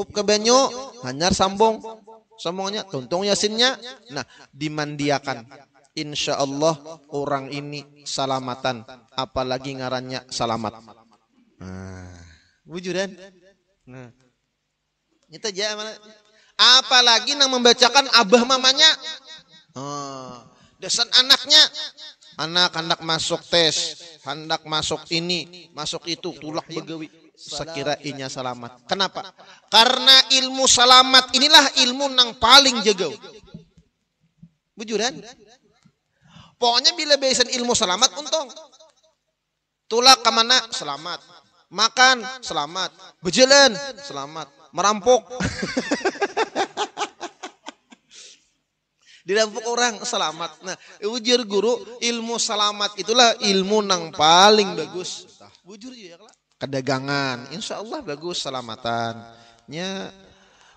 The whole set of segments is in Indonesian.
Nyuup ke banyu, hanyar sambung. Sambungnya, tuntung yasinnya. Nah, dimandiakan. Insya Allah orang ini salamatan. Apalagi ngarannya salamat. Wujudan. Nah, itu aja. Apalagi nang membacakan abah mamanya. Desan anaknya. Anak hendak masuk tes, hendak masuk ini, masuk itu, tulak begawi. Sekira inya selamat. Kenapa? Karena ilmu selamat inilah ilmu nang paling jagau. Bujuran? Pokoknya bila besan ilmu selamat untung. Tulak ke mana? Selamat. Makan, selamat. Berjalan, selamat. Merampok. Dirampok orang, selamat. Nah, ujar guru, ilmu selamat itulah ilmu nang paling bagus. Bujur ya, kedagangan, insya Allah bagus selamatannya.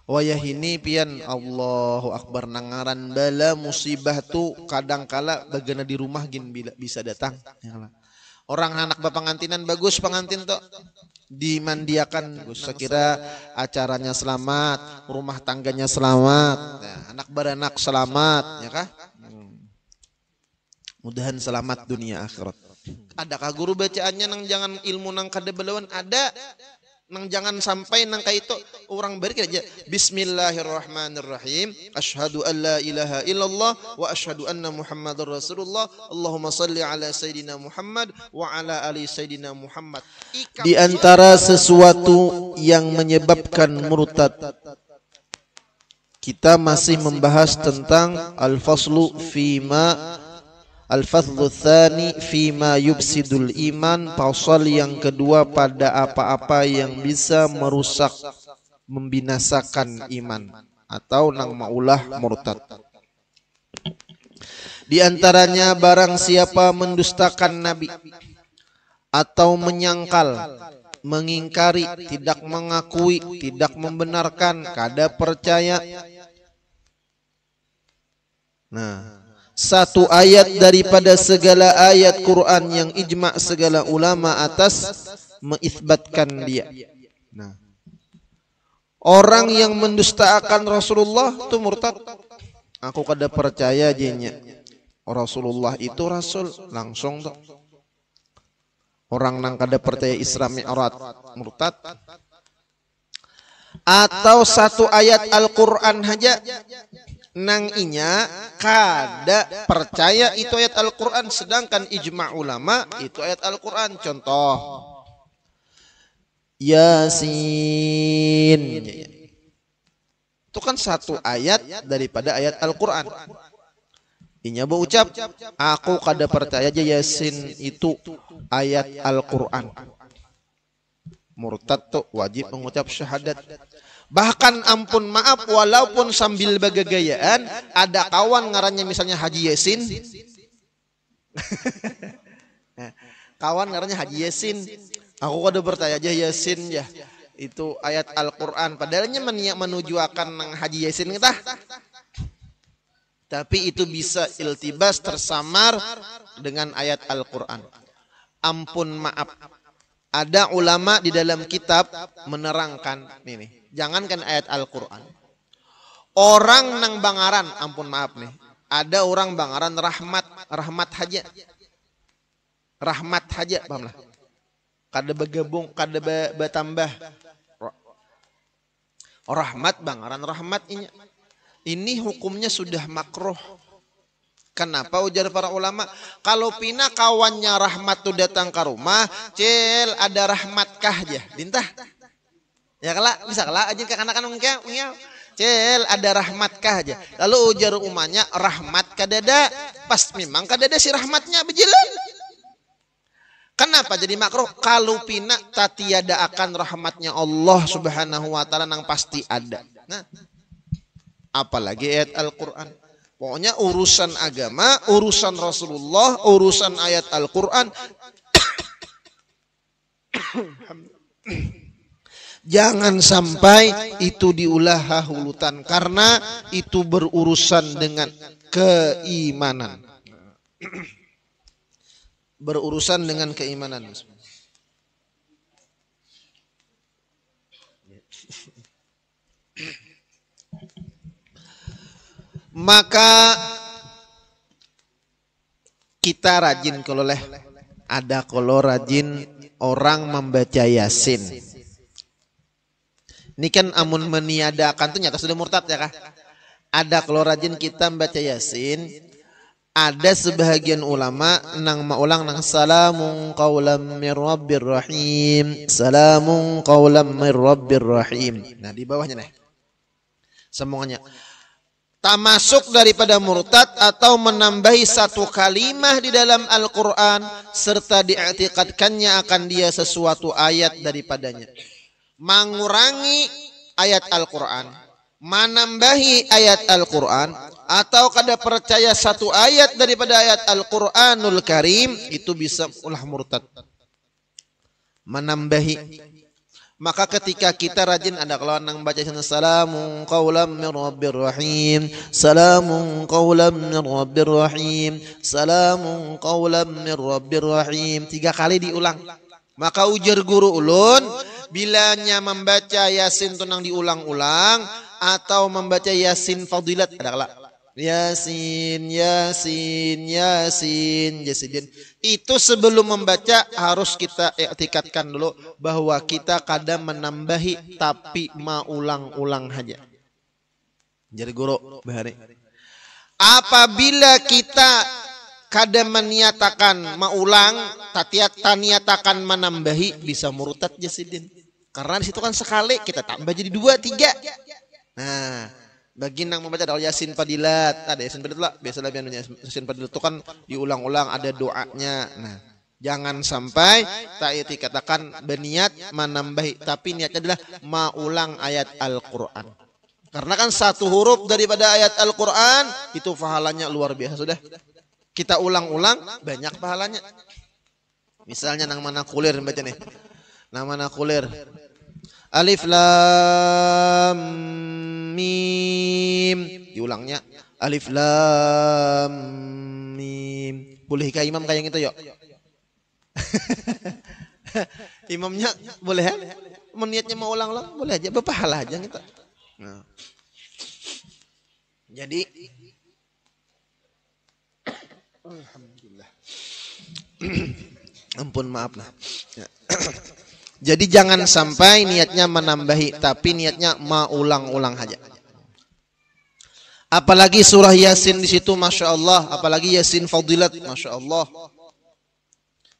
Wayah ini pian Allahu Akbar nangaran bala musibah tu kadangkala bagana di rumah gin bisa datang. Orang anak bapangantinan bagus pengantin tuh dimandiakan sekira acaranya selamat, rumah tangganya selamat, nah, anak beranak selamat, ya kah? Mudahan selamat dunia akhirat. Adakah guru bacaannya nang jangan ilmu nang kada belawan? Ada. Nang jangan sampai nang kaitu orang beri aja. Bismillahirrahmanirrahim. Asyhadu an la ilaha illallah wa asyhadu anna Muhammadar Rasulullah. Allahumma salli ala sayyidina Muhammad wa ala ali sayyidina Muhammad. Di antara sesuatu yang menyebabkan murtad, kita masih membahas tentang al-faslu fima al-faslu tsani fima yufsidul iman, pasal yang kedua pada apa-apa yang bisa merusak, membinasakan iman atau nang maulah murtad. Di antaranya barang siapa mendustakan nabi atau menyangkal, mengingkari, tidak mengakui, tidak membenarkan, kada percaya. Nah, satu ayat daripada segala ayat Quran yang ijma' segala ulama atas mengisbatkan dia. Nah, orang yang mendustakan Rasulullah itu murtad. Aku kada percaya jenya Rasulullah itu Rasul langsung tuh. Orang nang kada percaya Isra Mi'raj murtad. Atau satu ayat Al-Quran aja nang inya kada percaya itu ayat Al-Quran, sedangkan ijma' ulama itu ayat Al-Quran. Contoh Yasin, itu kan satu ayat daripada ayat Al-Quran. Inya berucap, aku kada percaya aja Yasin itu ayat Al-Quran. Murtad tuh wajib mengucap syahadat. Bahkan ampun maaf, walaupun sambil bagagayaan, ada kawan ngarannya misalnya Haji Yasin. Kawan ngarannya Haji Yasin. Aku kada percaya aja Yasin ya. Itu ayat Al-Quran. Padahalnya menuju akan nang Haji Yasin kita. Tapi itu bisa iltibas tersamar dengan ayat Al-Quran. Ampun maaf. Ada ulama di dalam kitab menerangkan ini. Jangankan ayat Al-Quran. Orang nang bangaran, ampun maaf nih. Ada orang bangaran rahmat haja. Rahmat haja, paham lah. Kada bergabung, kada bertambah. Rahmat bangaran rahmat ini. Ini hukumnya sudah makruh. Kenapa ujar para ulama? Kalau pina kawannya rahmat tuh datang ke rumah, cel ada rahmatkah aja, dintah. Ya kala, bisa kala aja ke anak-anak engkau, cel ada rahmatkah aja. Lalu ujar umanya rahmat kadada, pas memang kadada si rahmatnya berjalan. Kenapa jadi makruh? Kalau pina tatiada akan rahmatnya Allah Subhanahu wa taala nang pasti ada. Nah, apalagi ayat Al-Quran. Pokoknya urusan agama, urusan Rasulullah, urusan ayat Al-Quran. Jangan sampai itu diulah hulutan. Karena itu berurusan dengan keimanan. Berurusan dengan keimanan. Maka kita rajin kalau rajin orang membaca Yasin. Ini kan amun meniadakan tuh nyata sudah murtad ya kah? Ada kalau rajin kita membaca Yasin, ada sebahagian ulama nang maulang nang salamun qaulam mir rabbir rahim, salamun qaulam mir rabbir rahim. Nah di bawahnya nih semuanya tak masuk daripada murtad atau menambahi satu kalimah di dalam Al-Quran serta diiktikadkannya akan dia sesuatu ayat daripadanya. Mengurangi ayat Al-Quran, menambahi ayat Al-Quran, atau kada percaya satu ayat daripada ayat Al-Quranul Karim, itu bisa ulah murtad. Menambahi. Maka ketika kita rajin ada kalau nang baca salamun qaulam mir rabbir rahim, salamun qaulam mir rabbir rahim, salamun qaulam mir rabbir rahim, 3 kali diulang. Maka ujar guru ulun, bilanya membaca Yasin tunang diulang-ulang atau membaca Yasin fadilat ada kala Yasin Yasin Yasin Yasin, itu sebelum membaca harus kita iktikadkan dulu bahwa kita kadang menambahi tapi maulang-ulang saja. Jadi guru bahari apabila kita kadang meniatakan maulang taniatakan menambahi bisa murtad jasidin. Karena di situ kan sekali kita tambah jadi 2, 3. Nah, bagi yang membaca dalam Yasin Fadilat, ada Yasin Fadilat lah, biasa lebih Yasin Fadilat itu kan diulang-ulang ada doanya. Nah, jangan sampai tak dikatakan berniat menambahi, tapi niatnya adalah maulang ayat Al-Quran. Karena kan satu huruf daripada ayat Al-Quran itu pahalanya luar biasa sudah. Kita ulang-ulang banyak pahalanya. Misalnya nang mana kulir baca nih. Nang mana kulir. Alif lam mim. Diulangnya alif lam mim. Boleh ka imam kayak gitu yuk. Imamnya boleh ya? Meniatnya mau ulang-ulang boleh aja, berpahala aja gitu. Nah. Jadi alhamdulillah. Ampun maaf lah. Jadi jangan sampai niatnya menambahi, tapi niatnya mau ulang-ulang saja. Apalagi surah Yasin di situ, masya Allah. Apalagi Yasin Fadilat, masya Allah.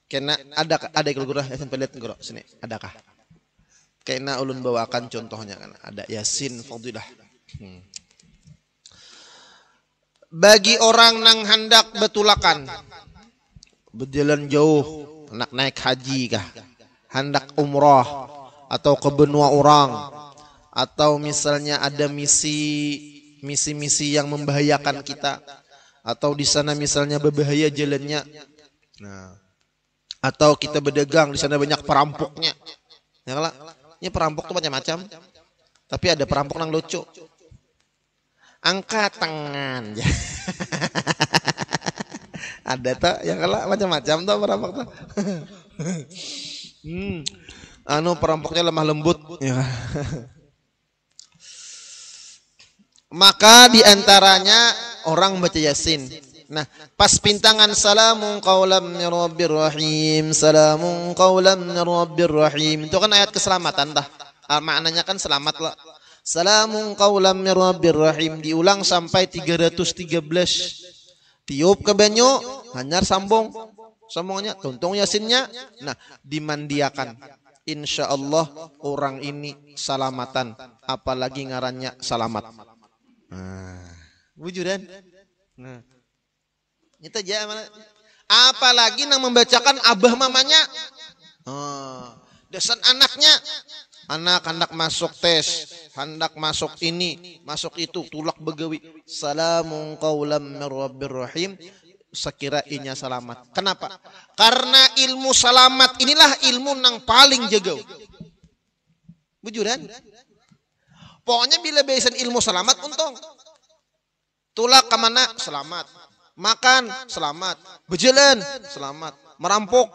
Karena ada kalau gurah Yasin Fadilat gurah sini, adakah? Karena ulun bawakan contohnya kan, ada Yasin Fadilah. Bagi orang nang hendak betulakan, berjalan jauh, nak naik haji kah? Hendak umrah atau ke benua orang, atau misalnya ada misi-misi yang membahayakan kita, atau di sana misalnya berbahaya jalannya, nah, atau kita berdagang di sana banyak perampoknya, ya lah, ini perampok tuh macam-macam, tapi ada perampok yang lucu, angkat tangan, ada tuh yang kalah macam-macam tuh perampok tuh. Perampoknya lemah lembut ya. Maka diantaranya orang baca Yasin. Nah, pas pintangan salamun qaulam mir rabbir rahim, salamun qaulam mir rabbir rahim, itu kan ayat keselamatan dah. Maknanya kan selamat lah. Salamun qaulam mir rabbir rahim diulang sampai 313. Tiup ke banyu, hanyar sambung. Semuanya, tuntung Yasinnya, nah dimandiakan. Insya Allah orang ini salamatan, apalagi ngarannya salamat. Wujudan. Nah, itu aja. Apalagi nang membacakan abah mamanya, desan anaknya, anak hendak masuk tes, hendak masuk ini, masuk itu, tulak begawi. Salamun qaulam mir rabbir rahim. Sekiranya selamat. Kenapa? Karena ilmu selamat inilah ilmu yang paling jago. Bujuran. Pokoknya bila besan ilmu selamat untung. Tulak kemana? Selamat. Makan? Selamat. Berjalan? Selamat. Merampok?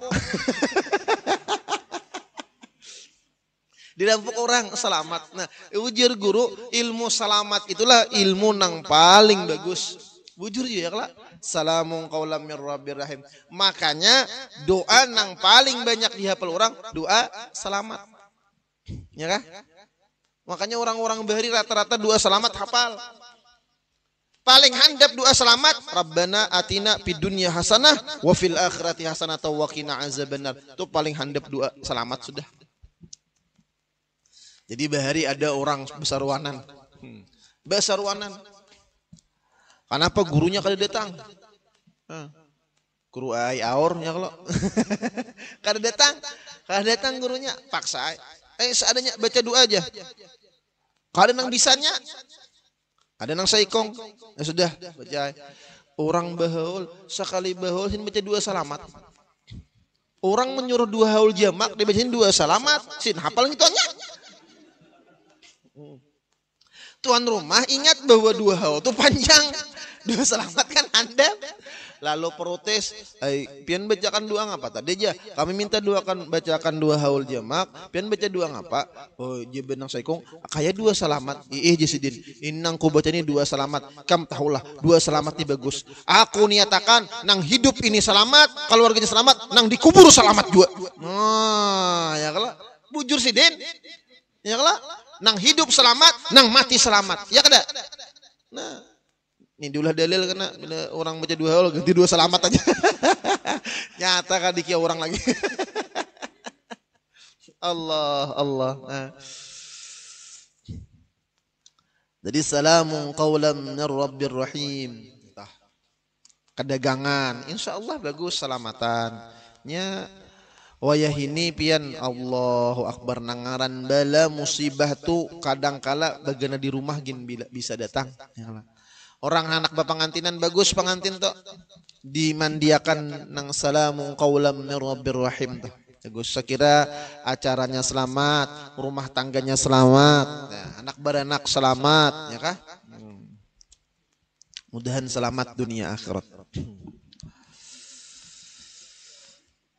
Dirampok orang selamat. Nah, ujar guru, ilmu selamat itulah ilmu nang paling bagus. Bujur ya kelak. Salamun qaulam mir rabbir rahim. Makanya doa nang paling banyak dihafal orang doa selamat. Ya kan? Makanya orang-orang bahari rata-rata doa selamat hafal. Paling handap doa selamat, Rabbana atina fid dunya hasanah wa fil akhirati hasanah wa qina azabannar. Itu paling handap doa selamat sudah. Jadi bahari ada orang besarwanan. Besarwanan. Kenapa gurunya kada datang? Guru ai aur ya kalau. Kada datang gurunya, paksa. Seadanya baca doa aja. Kada nang bisanya. Ada nang saikong. Ya sudah, baca. Orang bahaul sekali bahaul sin baca dua salamat. Orang menyuruh dua haul jamak dibacain dua salamat, sin hafal gitu aja. Tuan rumah ingat bahwa dua haul itu panjang. Dua selamat kan Anda. Lalu protes, pian bacakan dua ngapa tadi aja. Kami minta bacakan dua haul jamak, pian baca dua ngapa. Oh, dia benang saikong, kayak dua selamat. Jasidin, inang ku baca ini dua selamat. Kam tahulah, dua selamat ini bagus. Aku niatakan nang hidup ini selamat, keluarganya selamat, nang dikubur selamat dua. Nah, ya kalau bujur sidin. Ya kalau nang hidup selamat, nang mati selamat. Ya kada? Nah, ini dulu dalil karena bila orang baca dua haul ganti dua selamat aja. Nyata kan dikia orang lagi. Allah. Nah. Jadi salamun qaulam mir rabbir rahim. Kedagangan, insyaallah bagus selamatannya. Wayah ini pian Allahu Akbar nangaran bala musibah tu kadangkala bagana di rumah gin bisa datang. Orang anak bapangantinan bagus pengantin tuh dimandiakan nang salamu qaulam mir rabbir rahim tuh. Bagus sekira acaranya selamat, rumah tangganya selamat, ya, anak beranak selamat, ya kah? Mudahan selamat dunia akhirat.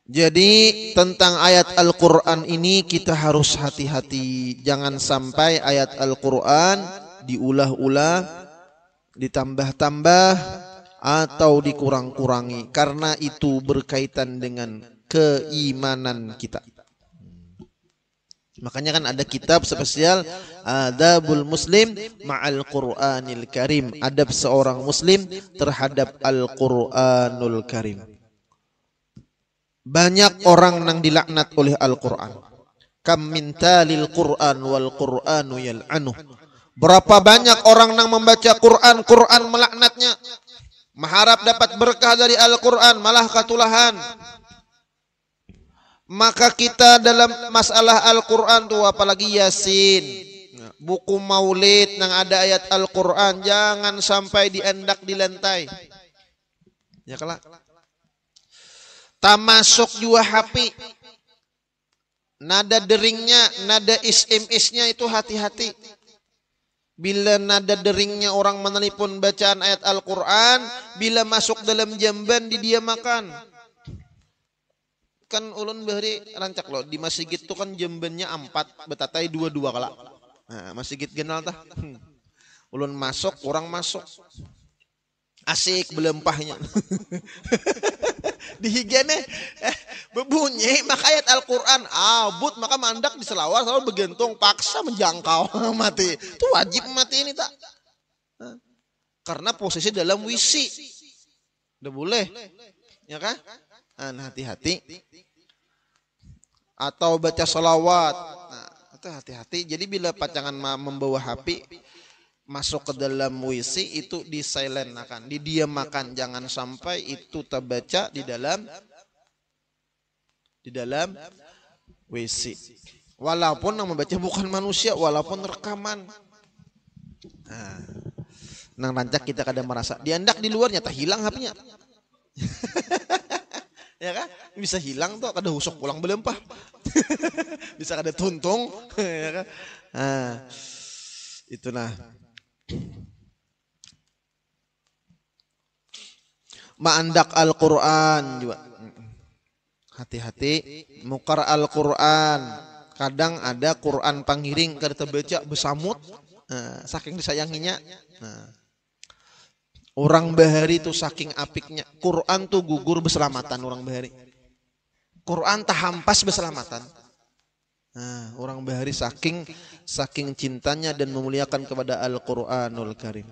Jadi tentang ayat Al-Quran ini kita harus hati-hati. Jangan sampai ayat Al-Quran diulah-ulah, ditambah-tambah atau dikurang-kurangi. Karena itu berkaitan dengan keimanan kita. Makanya kan ada kitab spesial Adabul Muslim Ma'al Quranil Karim. Adab seorang Muslim terhadap Al-Quranul Karim. Banyak orang nang dilaknat oleh Al-Quran. Kam min talil Quran wal Quranu yal'anuh. Berapa banyak orang nang membaca Quran, Quran melaknatnya. Mengharap dapat berkah dari Al-Quran, malah katulahan. Maka kita dalam masalah Al-Quran tuh apalagi Yasin, buku maulid nang ada ayat Al-Quran, jangan sampai diendak di lantai. Ya kelak. Tamasuk juga HP. Nada deringnya, nada SMS-nya itu hati-hati. Bila nada deringnya orang menelpon bacaan ayat Al-Quran, bila masuk dalam jamban didiamakan. Kan ulun bahari rancak loh, di masjid itu kan jambannya 4, betatai 2 kala. Nah, masjid genal tah. Ulun masuk, orang masuk. Asik belempahnya. Dihigane bebunyi maka ayat Al-Quran abut maka mandak di selawar selalu bergantung paksa menjangkau mati. Itu wajib mati ini tak. Karena posisi dalam wisi. Udah boleh. Ya kan? Nah, hati-hati. Atau baca salawat. Nah, itu hati-hati. Jadi bila pacangan membawa HP masuk ke dalam WC itu disilentkan, didiamakan, jangan sampai itu terbaca di dalam WC. Walaupun yang membaca bukan manusia, walaupun rekaman. Nah, nang rancak kita kadang merasa diandak di luarnya tak hilang HP-nya. Ya kan? Bisa hilang tuh kada husuk pulang belempah. Bisa kada tuntung, ya kan? Nah, itulah. Ma'andak Al-Quran juga. Hati-hati. Mukar Al-Quran. Kadang ada Quran pangiring kada terbaca besamut, saking disayanginya. Orang bahari tuh saking apiknya Quran tuh gugur berselamatan orang bahari. Quran tak hampas berselamatan. Orang bahari saking cintanya dan memuliakan kepada Al-Quranul Karim.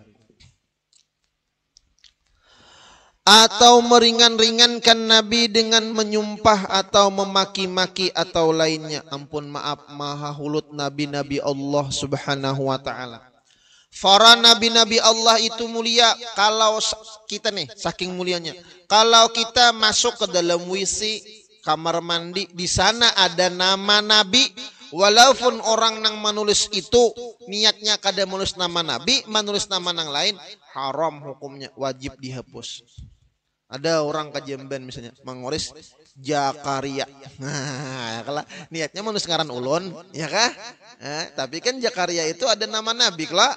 Atau meringan-ringankan Nabi dengan menyumpah atau memaki-maki atau lainnya. Ampun maaf, maha hulut nabi-nabi Allah subhanahu wa ta'ala. Para nabi-nabi Allah itu mulia. Kalau kita nih, saking mulianya, kalau kita masuk ke dalam WC, kamar mandi, di sana ada nama nabi, walaupun orang nang menulis itu niatnya kada menulis nama nabi, menulis nama nang lain, haram hukumnya, wajib dihapus. Ada orang kajemben misalnya mengoris Jakaria. Kalau niatnya menulis ngaran ulun, ya kah? Tapi kan Jakaria itu ada nama nabi kelak.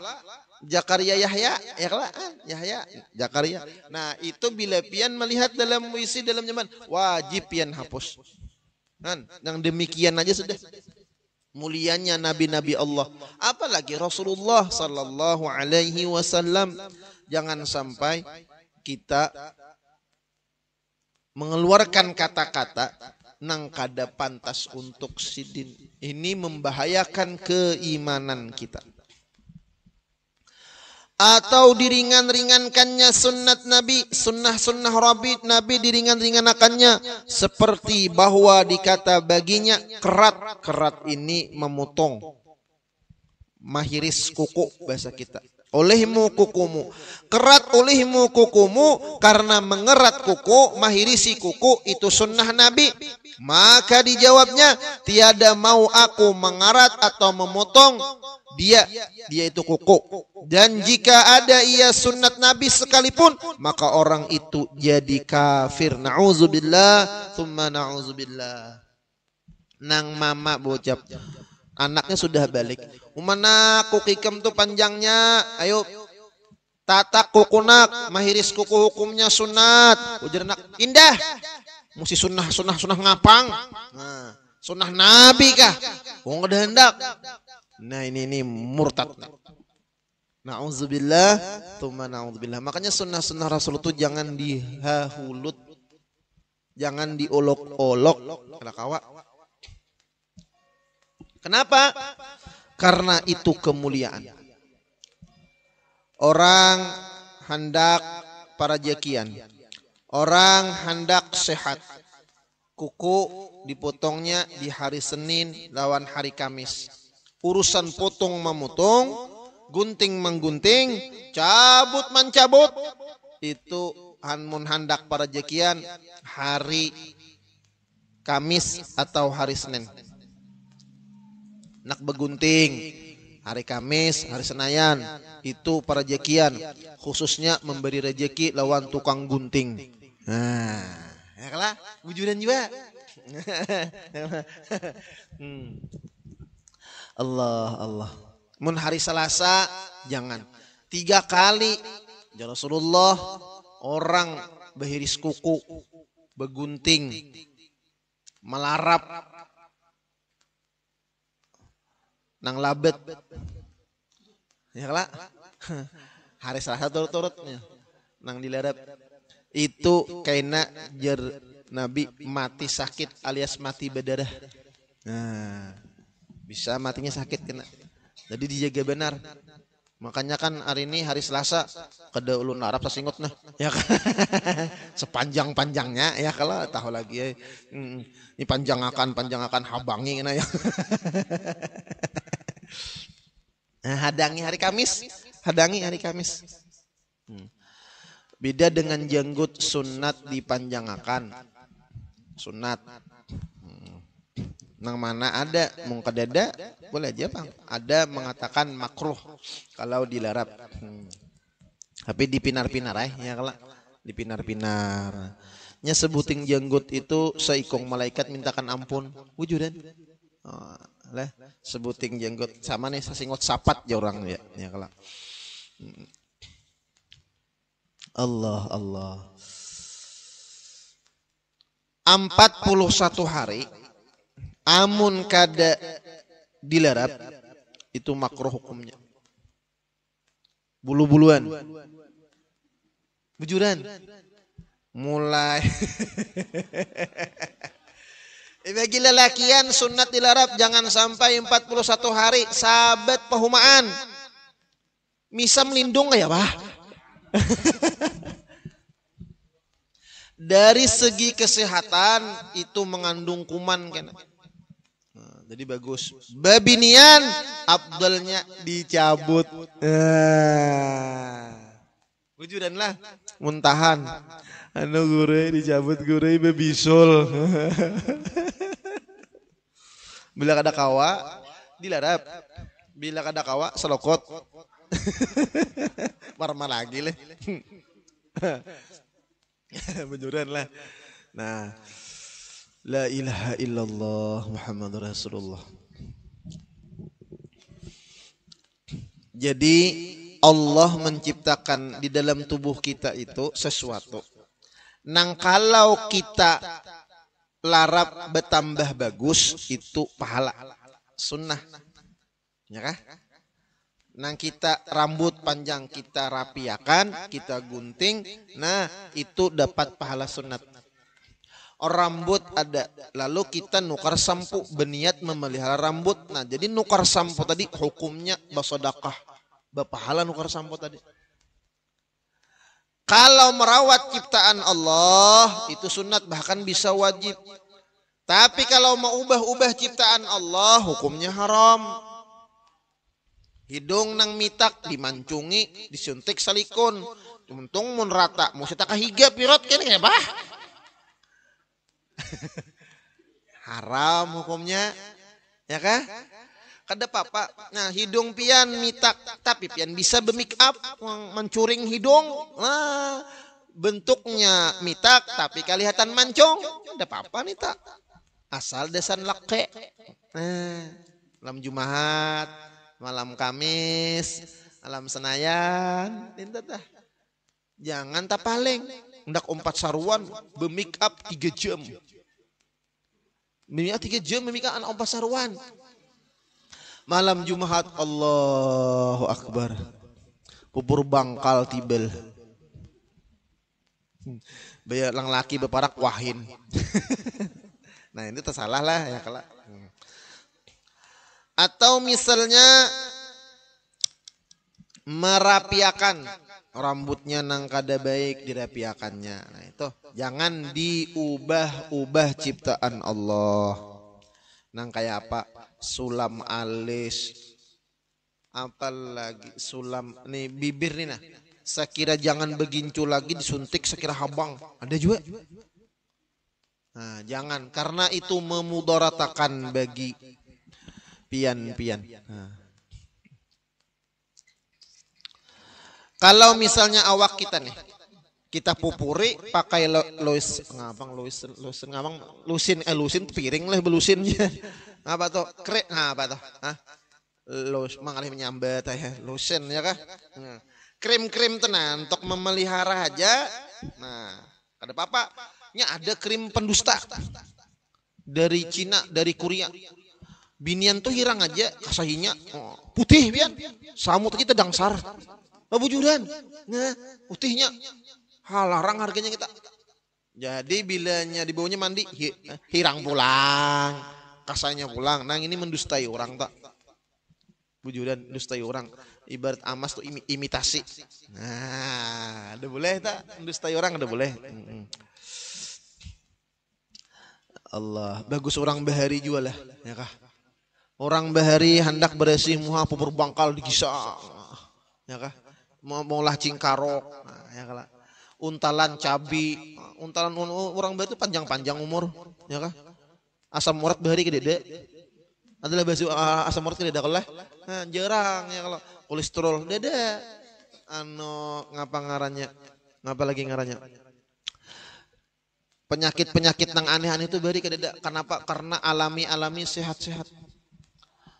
Jakaria Yahya, ya kelak, Yahya, Jakaria. Nah, itu bila pian melihat dalam WC dalam zaman, wajib pian hapus. Kan, yang demikian aja sudah. Mulianya nabi-nabi Allah, apalagi Rasulullah sallallahu alaihi wasallam. Jangan sampai kita mengeluarkan kata-kata nang kada pantas untuk sidin. Ini membahayakan keimanan kita. Atau diringan-ringankannya sunnat Nabi, sunnah Nabi diringan-ringankannya, seperti bahwa dikata baginya kerat ini memotong, mahiris kuku bahasa kita. Olehmu kukumu, kerat olehmu kukumu, karena mengerat kuku, mahirisi kuku itu sunnah Nabi. Maka dijawabnya, tiada mau aku mengarat atau memotong dia itu kuku. Dan jika ada ia sunnat Nabi sekalipun, maka orang itu jadi kafir. Na'udzubillah, thumma na'udzubillah. Nang mama bocap, anaknya sudah balik. Umana kukikam tuh panjangnya, ayo tatak kukunak, mahiris kuku hukumnya sunat. Ujar nak, indah, mesti sunnah ngapang. Nah, sunnah Nabi kah? Oh nggak hendak. Nah ini murtad. Na'udzubillah, tsumma na'udzubillah. Makanya sunnah Rasul itu jangan dihahulut, jangan diolok-olok. Kenapa? Karena itu kemuliaan. Orang hendak parajakian, orang hendak sehat, kuku dipotongnya di hari Senin lawan hari Kamis. Urusan potong memotong, gunting menggunting, cabut mencabut, itu mun hendak parajakian hari Kamis atau hari Senin. Nak begunting hari Kamis, hari Senayan, itu parajakian, khususnya memberi rejeki lawan tukang gunting. Nah, ya kalah, wujudan juga. Allah. Mun hari Selasa jangan. 3 kali ya Rasulullah orang behiris kuku, begunting, melarap, nang labet, ya lah, hari Selasa turut-turutnya, nang dilarap, itu kaina jer Nabi mati sakit alias mati berdarah. Nah, bisa matinya sakit kena, jadi dijaga benar. Makanya kan hari ini hari Selasa kada ulun Arab sasingot nah, ya kan? Sepanjang-panjangnya ya kalau tahu lagi ya. Ini panjang akan habangi nah ya. Nah, hadangi hari Kamis. Beda dengan jenggot sunat dipanjangakan. Sunat. Nang mana ada mungkadada boleh aja bang. Ada mengatakan makruh kalau dilarap. Tapi dipinar-pinar ya kalau dipinar-pinar. Nya sebuting jenggot itu seikong malaikat mintakan ampun. Wujudan. Oh, lah sebuting jenggot sama nih sasingot sapat ya orang ya kalau. Allah. 41 hari Amun kada dilarap itu makruh hukumnya. Bulu-buluan, bujuran, mulai. Bagi lelakian sunat dilarap jangan sampai 41 hari sabat pahumaan. Misa melindung ya bah. Dari segi kesehatan itu mengandung kuman kan. Nah, jadi bagus. Babinian abdalnya dicabut. Bujuran lah. Muntahan. Anu gurih dicabut gurih bebisul. Bila kada kawa dilarap. Bila kada kawa selokot. Marma lagi leh. Bejuran lah. Nah, la ilaha illallah Muhammadur Rasulullah. Jadi Allah menciptakan di dalam tubuh kita itu sesuatu. Nang kalau kita larap bertambah bagus itu pahala sunnah, ya kah? Nang kita rambut panjang kita rapiakan, kita gunting, nah itu dapat pahala sunat. Rambut ada, lalu kita nukar sampo berniat memelihara rambut. Nah jadi nukar sampo tadi hukumnya basodakah, berpahala nukar sampo tadi. Kalau merawat ciptaan Allah itu sunat, bahkan bisa wajib. Tapi kalau mau ubah-ubah ciptaan Allah hukumnya haram. Hidung nang mitak dimancungi, disuntik salikun. Untung mun rata, mau kita kahiga pirot kan ya bah. Haram hukumnya, ya kah? Kada papa. Nah hidung pian mitak, tapi pian bisa be-make up, mencuring hidung. Nah, bentuknya mitak tapi kelihatan mancung. Kada papa nih tak. Asal desan lake. Nah, malam Jumat, malam Kamis, malam Senayan, dah. Jangan tak paling. Hendak 4 saruan, be-make up 3 jam. Be-make up 3 jam, be-make up 4 saruan. Malam Jumat Allahu Akbar. Pupur bangkal tibel. Bayar lang laki beparak wahin. Nah ini tersalah lah ya kalau. Atau misalnya merapiakan rambutnya nang kada baik dirapiakannya. Nah itu jangan diubah-ubah ciptaan Allah. Nang kayak apa? Sulam alis, apalagi sulam nih bibir nih nah. Sekira jangan begincu lagi disuntik sekira habang. Ada juga. Nah, jangan karena itu memudaratakan bagi pian-pian. Nah. Kalau misalnya awak kita nih, kita pupuri pakai lusin piring lah belusinnya. Apa tuh? Krek apa tuh? Hah? Mangalih menyambat ya, lotion ya kah? Nah, krim-krim tenan untuk memelihara aja. Nah, ada apa? Nya ada krim pendusta dari Cina, dari Korea. Binian tuh hirang aja kasahinya putih pian. Samut kita dangsar. Bujuran. Nah, putihnya halarang harganya kita. Jadi bilanya dibawanya mandi hirang pulang. Kasanya pulang, nah ini mendustai orang tak, bujuran dustai orang, ibarat amas tuh imitasi. Nah, ada boleh tak mendustai orang, ada boleh. Allah, bagus orang bahari juga lah, ya kah? Orang bahari hendak bersih muha pupur bangkal digisah, ya kah? Mau lah cingkarok, nah, ya kah? Untalan cabi, untalan orang bahari itu panjang-panjang umur, ya kah? Asam urat bahari kedede adalah bahasa asam urat kedede kalau nah, jarang ya kalau kolesterol dede ngapa ngarannya ngapa lagi ngarannya penyakit nang aneh-aneh itu bahari kedede. Kenapa? Karena alami sehat-sehat.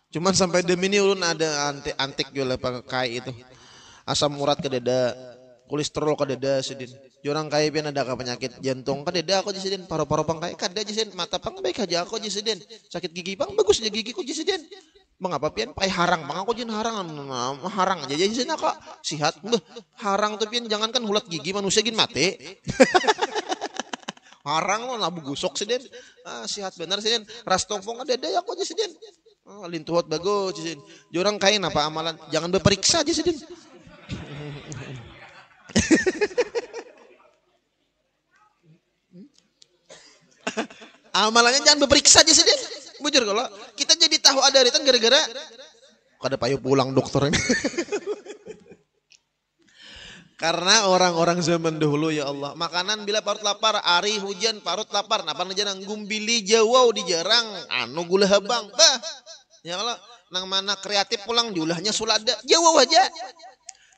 Cuman sampai demi ini ulun ada antik juga pakai itu asam urat kedede, kolesterol kedede sedin. Jorang kaya pian ada penyakit jantung kadeda aku jisiden paru-paru pang kaya kada jisiden mata pang baik aja aku jisiden sakit gigi pang bagus aja gigi ku jisiden mengapa pian pai harang pang aku jin harang harang aja jisiden aku sihat beh harang tuh pian jangankan hulat gigi manusia gin mate harang lo labu gusok siden sihat benar siden ras tongpong kadeda aku jisiden lintuhot bagus jisiden jorang kaya apa amalan jangan berperiksa jisiden amalannya jangan berperiksa aja sih deh. Bujur kalau kita jadi tahu ada aritan gara-gara kada payu pulang dokter ini. Karena orang-orang zaman dahulu ya Allah, makanan bila parut lapar, ari hujan parut lapar, napa jangan gumbili jawau di jarang, anu gula habang, bah. Ya Allah, nang mana kreatif pulang diulahnya sulada, jawau aja.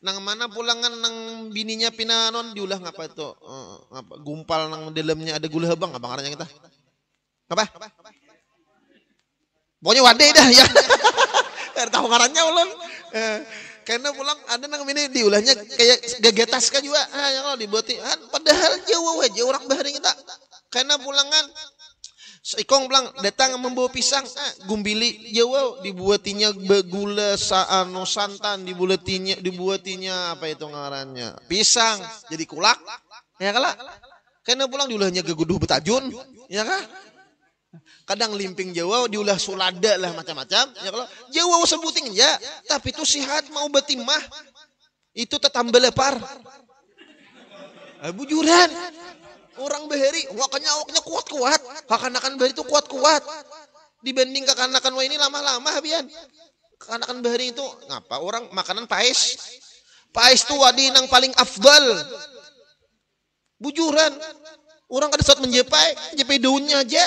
Nang mana pulangan nang bininya pinanon diulah ngapa itu? Gumpal nang dalamnya ada gula habang, abang aranya kita. Apa? Pokoknya wadai dah ya. Tahu ngarannya ulun. Karena pulang ada nang ini diulahnya kayak gagetas kan juga. Ya kalau dibuatin padahal jauh aja orang bahari kita. Karena pulangan ikong pulang datang membawa pisang, gumbili jauh dibuatinya gula saano santan dibuatinya apa itu ngarannya? Pisang jadi kulak. Ya kala. Karena pulang diulahnya geguduh betajun, ya kah? Kadang limping Jawa diulah sulada lah macam-macam ya kalau Jawa sebuting ya tapi itu sihat mau betimah itu tetambah lepar bujuran orang bahari wakanya awaknya kuat-kuat kakanakan bahari itu kuat-kuat dibanding kakanakan wah ini lama-lama habian kakanakan bahari itu ngapa orang makanan pais itu wadi nang paling afdal bujuran orang kada saat menjepai daunnya aja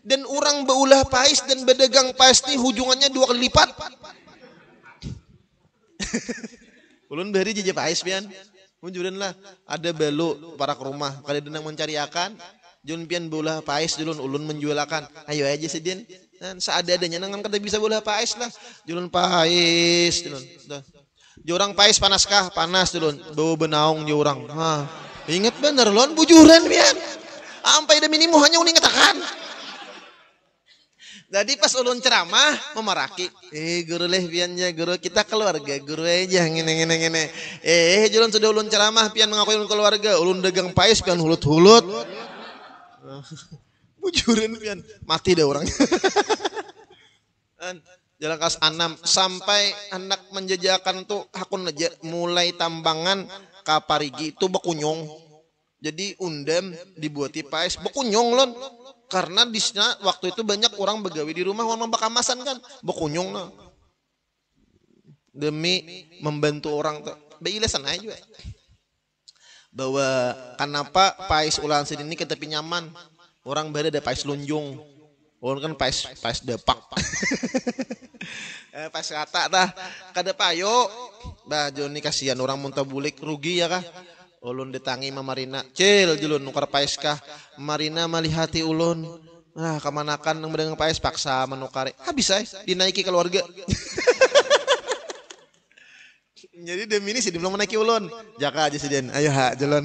dan orang beulah pais dan berdagang pais ini hujungannya 2 kali lipat. Ulun beri jeje pais pian. Munjuran lah ada belu para ke rumah kada denang mencari akan. Jun pian beulah pais julun ulun menjualakan. Ayo aja sedin. Dan seadanya nang kada bisa beulah pais lah. Julun pais julun. Jorang pais panaskah? Panas julun. Bau benaung jorang. Ingat bener lon bujuran pian. Ampai da minimum hanya uning ngatakan. Jadi pas ulun ceramah memaraki, guru leh piannya guru kita keluarga, guru aja ngene. Julun sudah ulun ceramah pian mengakui ulun keluarga, ulun dagang pais pian hulut-hulut. Bujuran pian, mati dah orangnya. Jalan kelas 6 sampai anak menjajakan tuh hakun aja mulai tambangan kaparigi itu bekunyong. Jadi undem dibuati pais bekunyong lon. Karena di sana waktu itu banyak orang begawi di rumah orang bakamasan kan bekunyong nah. Demi membantu orang tuh beilesan aja juga. Bahwa kenapa pais ulang sedini kita nyaman orang beda ada pais lunjung orang kan pais depak pais kata dah kada payo bah Joni kasihan orang muntah bulik rugi ya kah ulun ditangi Marina cil julun nukar pais kah Marina malihati ulun kemanakan nang mendengar pais paksa menukari habis dinaiki keluarga jadi demi ini sih belum menaiki ulun jaka aja sih den ayo jalan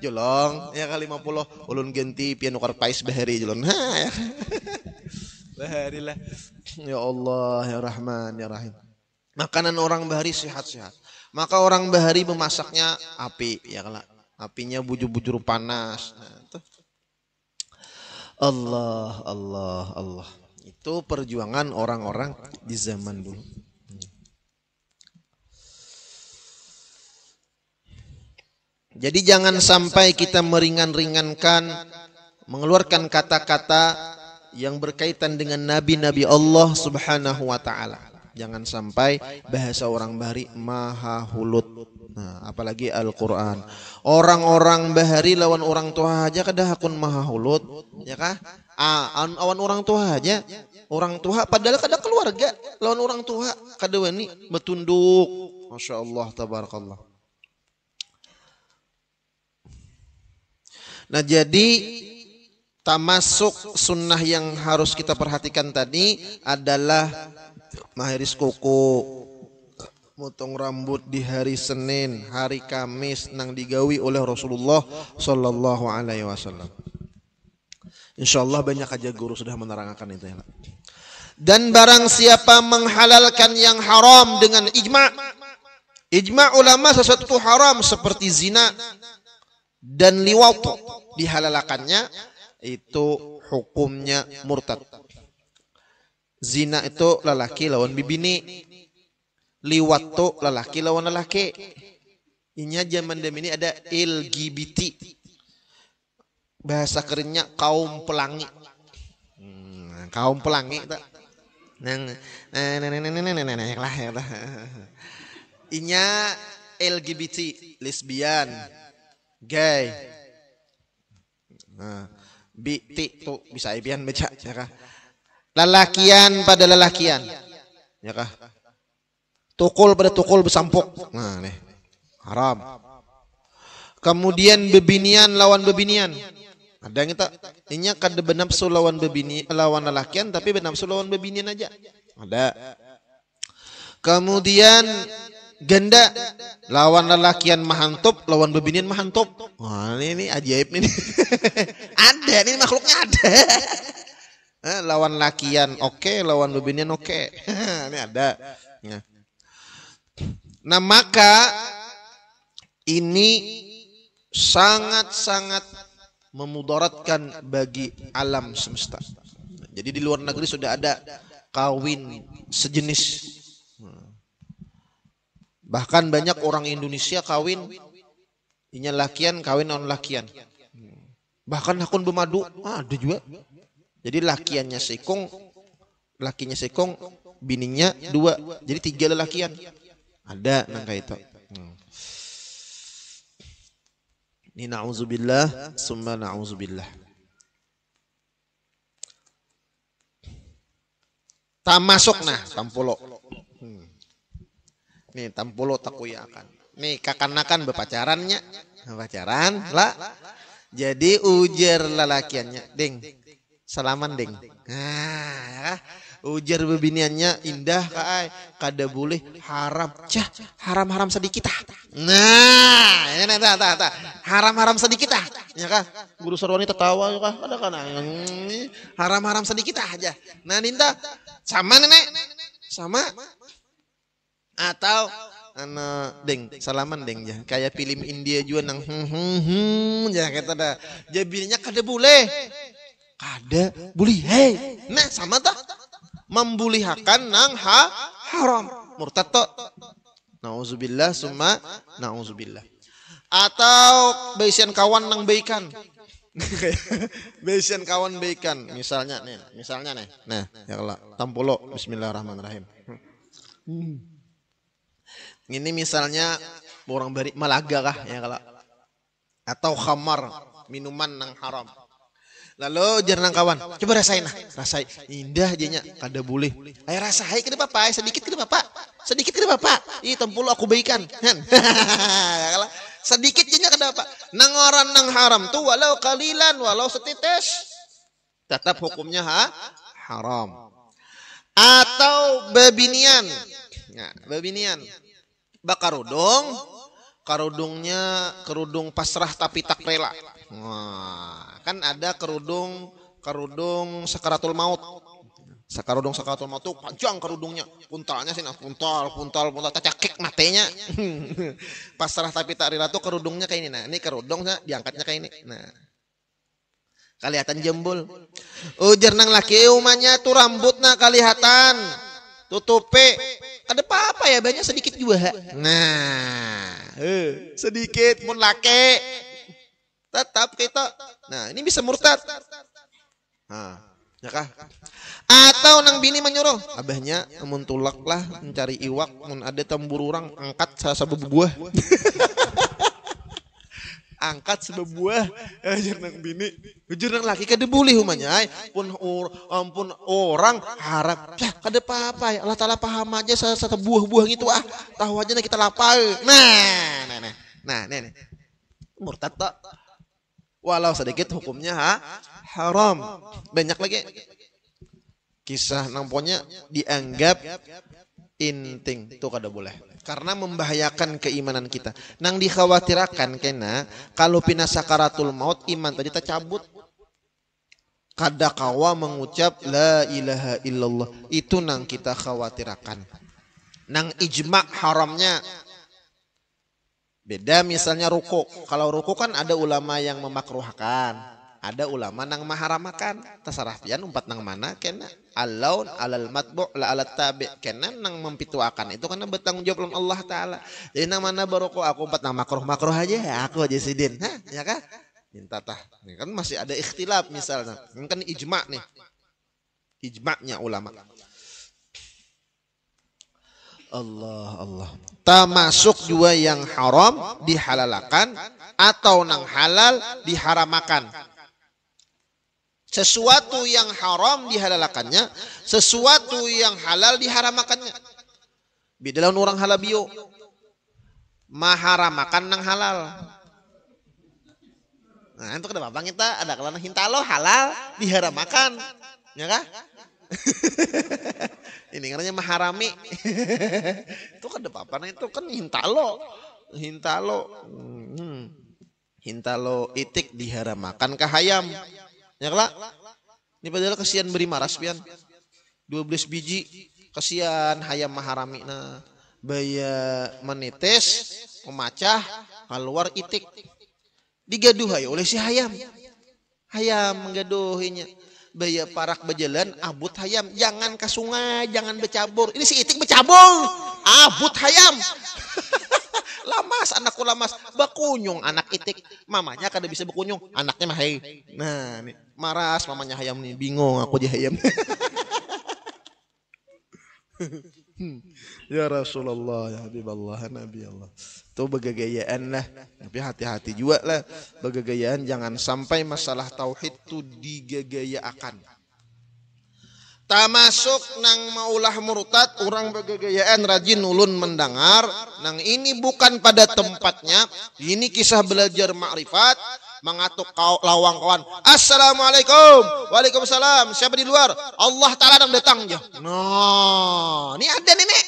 jolong ya kali 50 ulun ganti pian nukar pais bahari jalan bahari lah ya Allah ya Rahman ya Rahim makanan orang bahari sehat-sehat. Maka orang bahari memasaknya api, ya kalau apinya bujur-bujur panas. Allah. Itu perjuangan orang-orang di zaman dulu. Jadi jangan sampai kita meringan-ringankan, mengeluarkan kata-kata yang berkaitan dengan nabi-nabi Allah Subhanahu wa taala. Jangan sampai bahasa orang bahari maha hulut. Nah, apalagi Al-Qur'an. Orang-orang bahari lawan orang tua aja kada hakun maha hulut, ya kah? Awan orang tua aja. Orang tua padahal kada keluarga lawan orang tua kada wani betunduk. Masya Allah tabarakallah. Nah, jadi termasuk sunnah yang harus kita perhatikan tadi adalah mahiris kuku, motong rambut di hari Senin, hari Kamis nang digawi oleh Rasulullah sallallahu alaihi wasallam. Insyaallah banyak aja guru sudah menerangkan itu ya. Dan barang siapa menghalalkan yang haram dengan ijma ulama sesuatu itu haram seperti zina dan liwat dihalalkannya itu hukumnya murtad. Zina itu lelaki lawan bibini, liwat itu lelaki lawan lelaki. Ini zaman ini ada LGBT, bahasa kerennya kaum pelangi. Kaum pelangi itu. Inya LGBT, lesbian, gay, BT tuh bisa ibian baca, ya kah? Lelakian pada lelakian, ya kah? Tukul pada tukul besampuk, nah nih haram. Kemudian bebinian lawan bebinian, ada yang kita, inya kada benapsu lawan bebini lawan lelakian, tapi benapsu lawan bebinian aja, ada. Kemudian ganda lawan lelakian mahantop lawan bebinian mahantop. Wah, ini ajaib ini. Ada ini makhluknya ada. Lawan lakian oke, lawan bebinian oke. Ini ada. Nah, maka ini sangat-sangat memudaratkan bagi alam semesta. Jadi di luar negeri sudah ada kawin sejenis. Bahkan banyak orang Indonesia kawin inya lakian kawin non lakian. Bahkan hakun bermadu ada juga. Jadi lakiannya sekong, lakinya sekong, bininya dua. Jadi 3 lelakian. Ada nangka itu. Ini na'udzubillah summa na'udzubillah. Tak masuk nah tampulo. Nih tampulo takuyakan. Nih kakanakan berpacarannya, pacaran lah. Jadi ujar lelakiannya, deng, salaman deng. Nah, ujar bebiniannya indah kaai, kada boleh haram, cah haram sedikit ah. Nah, ini haram sedikit ah, ya kah? Guru Sarwani tertawa ya kah? Ada kan? Haram sedikit aja. Nah, Ninda sama nenek, sama. Atau deng salaman deng ya kayak film India juga nang ya kata dah jadinya kada boleh hei nah sama tak membulihakan nang haram murtad to nauzubillah summa nauzubillah. Atau baisian kawan nang baikan baisian kawan baikan misalnya nih nah ya Allah tampulo bismillahirrahmanirrahim. Ini misalnya orang bari Malaga kah ya kalau atau khamar minuman nang haram. Lalu jarang kawan, coba rasain nah, rasain indah jadinya kada boleh. Ayo rasain ke apa? Sedikit ke apa? Sedikit ke apa? Ih tempul aku baikan. Sedikit jadinya kada apa? Nang orang nang haram tuh walau kalilan walau setites tetap hukumnya haram. Atau bebinian. Nah, bebinian karudungnya kerudung pasrah tapi tak rela. Wah, kan ada kerudung sakaratul maut. Kerudung sakaratul maut tuh panjang kerudungnya, puntalnya sih puntal cacakek matenya. Pasrah tapi tak rela tuh kerudungnya kayak ini. Nah, ini kerudungnya diangkatnya kayak ini. Nah, kelihatan jembul. Ujar nang laki umanya tuh rambutnya kelihatan. Tutupe ada apa ya banyak sedikit juga. Nah, sedikit pun laki tetap kita. Nah, ini bisa murtad. Nah, ya kah? Atau nang bini menyuruh abahnya mun tulak lah mencari iwak mun ada tambur orang angkat sabab buah. Angkat sebab buah ajar nang bini ujar nang laki kada boleh humanya pun ampun orang harap kada apa-apa ya Allah Taala paham aja satu buah-buah gitu tahu aja kita lapar. Nah murtad tak walau sedikit hukumnya haram. Banyak lagi kisah namponya dianggap inting itu kada boleh karena membahayakan keimanan kita. Nang dikhawatirakan kena kalau pina sakaratul maut iman tadi tercabut. Kada kawa mengucap la ilaha illallah, itu nang kita khawatirakan. Nang ijma haramnya. Beda misalnya ruku. Kalau ruku kan ada ulama yang memakruhkan, ada ulama nang maharamakan. Terserah pian umpat nang mana kena alaun alal matbu' la alat tabi' kena nang mempituakan itu karena bertanggung jawab lawan Allah taala. Jadi nang mana baruku aku umpat nang makruh aja aku aja sidin. Hah, ya kan? Minta tah. Ini kan masih ada ikhtilaf misalnya. Ini kan ijma nih. Ijma'nya ulama. Allah. Termasuk juga yang haram dihalalkan atau nang halal diharamakan. Sesuatu yang haram dihalalakannya, sesuatu yang halal diharamakannya. Beda lawan orang halabio. Maharamakan nang halal. Nah, itu kenapa bang kita ada kelana hintalo halal diharamakan, ya kah? Ini namanya maharami. Itu kan apa? Nah itu kan hintalo, hintalo itik diharamakan ke hayam, ya kah? Ini padahal kasihan beri maras pian, 12 biji kasihan hayam maharami nah, baya menetes, memacah, keluar itik. Digaduhai oleh si hayam menggaduhinya baya parak berjalan abut hayam jangan ke sungai jangan bercabur ini si itik bercabur abut hayam lamas anakku lamas bakunyung anak itik mamanya kada bisa berkunyung anaknya mah hey nah nih maras mamanya hayam nih bingung aku aja hayam. Ya Rasulullah, ya Habiballah, Nabi Allah. Itu begagayaan lah. Tapi hati-hati juga lah. Begagayaan jangan sampai masalah tauhid itu digagayaakan. Termasuk nang maulah murtad, orang begagayaan rajin ulun mendengar. Nang ini bukan pada tempatnya. Ini kisah belajar ma'rifat. Mengatuk lawang kawan. Assalamualaikum. Waalaikumsalam. Siapa di luar? Allah Ta'ala nang datang ya. Nah, ini ada nenek.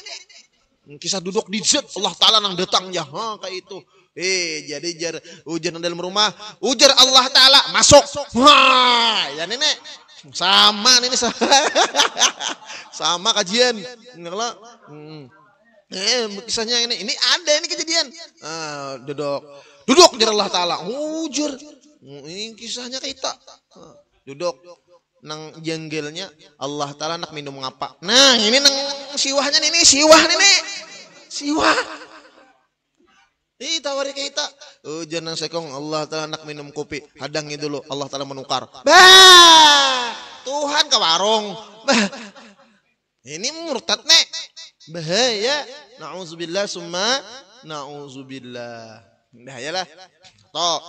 Kisah duduk di zat Allah Ta'ala nang datang ya. Kayak itu. Jadi jar ujar dalam rumah. Ujar Allah Ta'ala masuk. Wah, ya nenek. Sama nenek sama kajian. Enggak kisahnya ini ada ini kejadian. Duduk di Allah Ta'ala. Ujur. Ini kisahnya kita. Duduk. Nang jenggelnya Allah Ta'ala nak minum ngapa. Nah ini nang siwahnya ini. Siwah nenek. Siwah. Tawari kita. Ujar nang sekong Allah Ta'ala nak minum kopi. Hadangi dulu. Allah Ta'ala menukar. Bah. Tuhan ke warung. Bah. Ini murtad nek. Bahaya. Na'udzubillah summa. Na'udzubillah. Bahayalah. Tok.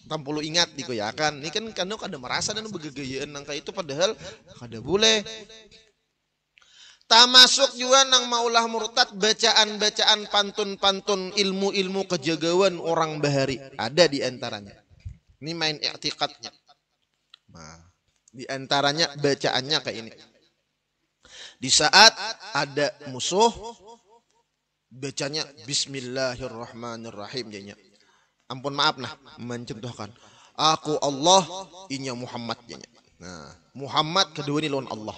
Tampulu ingat dikoyakan. Ini kan kanu kada merasa dan begagayaan nangka itu padahal kada boleh. Termasuk juga nang maulah murtad bacaan-bacaan pantun-pantun ilmu-ilmu kejagawan orang bahari. Ada di antaranya. Ini main i'tiqadnya. Nah, di antaranya bacaannya kayak ini. Di saat ada musuh bacanya Bismillahirrahmanirrahim jadinya. Ampun maaf nah mencontohkan. Aku Allah inya Muhammad jadinya. Nah, Muhammad kedua ini lawan Allah.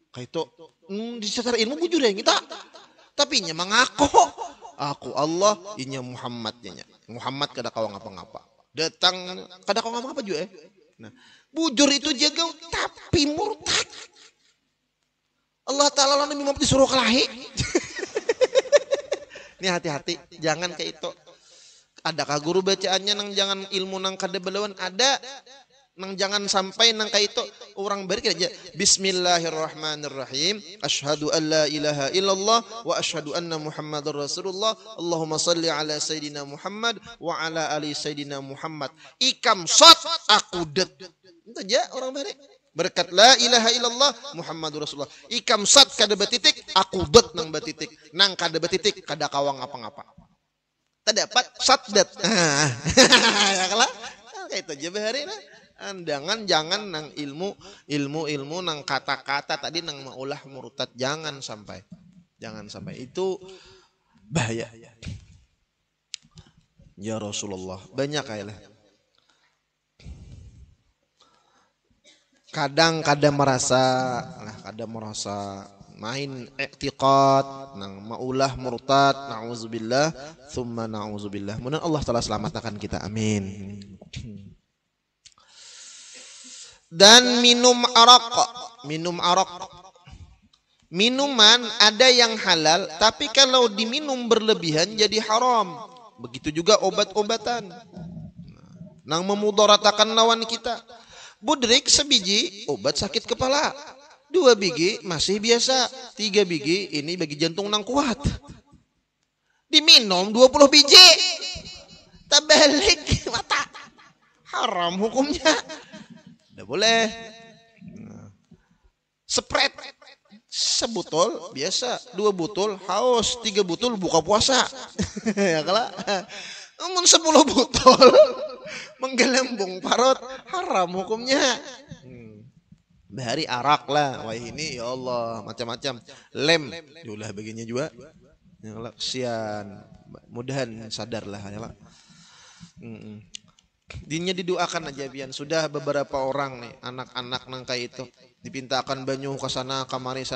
Kayak itu di secara ilmu bujur ya kita. Tapi nya mengaku aku Allah inya Muhammad jadinya. Muhammad kada kau ngapa-ngapa. Datang kada kau ngapa-ngapa juga. Nah, bujur itu jaga tapi murtad. Allah Ta'ala Nabi Muhammad disuruh kelahi. Ini hati-hati, jangan kayak itu. Adakah guru bacaannya nang jangan ilmu nang kada belawan ada nang jangan sampai nang kayak itu orang beri aja Bismillahirrahmanirrahim asyhadu an la ilaha illallah wa asyhadu anna Muhammadar Rasulullah Allahumma salli ala sayidina Muhammad wa ala ali sayidina Muhammad ikam sot akudat itu aja orang beri berkat la ilaha illallah Muhammadur Rasulullah ikam sat kada betitik akudat nang betitik nang kada betitik kada kawang apa-apa terdapat satdat ya kalah kayak itu aja bahari lah jangan nang ilmu nang kata-kata tadi nang maulah murtad jangan sampai Jangan sampai, itu bahaya. Ya Rasulullah, banyak kayaknya. Kadang merasa main i'tiqad nang maulah murtad, na'udzubillah thumma na'udzubillah. Mudah Allah telah selamatkan kita, amin. Dan minum arak. Minuman ada yang halal, tapi kalau diminum berlebihan jadi haram. Begitu juga obat-obatan nang memudaratakan lawan kita. Budrik sebiji obat sakit kepala, 2 biji masih biasa, 3 biji ini bagi jantung nang kuat. Diminum 20 biji, terbalik mata, haram hukumnya. Tidak boleh. Spread sebotol biasa, 2 botol haus, 3 botol buka puasa. Ya kalau namun 10 botol menggelembung parut, haram hukumnya. Bahari arak lah, wah ini ya Allah macam-macam. Lem diulah begini juga. Ya Allah, kesian. Mudahan sadarlah ya Allah. Dinya didoakan aja bian. Sudah beberapa orang nih anak-anak nangka itu dipintakan banyu ke sana kamari.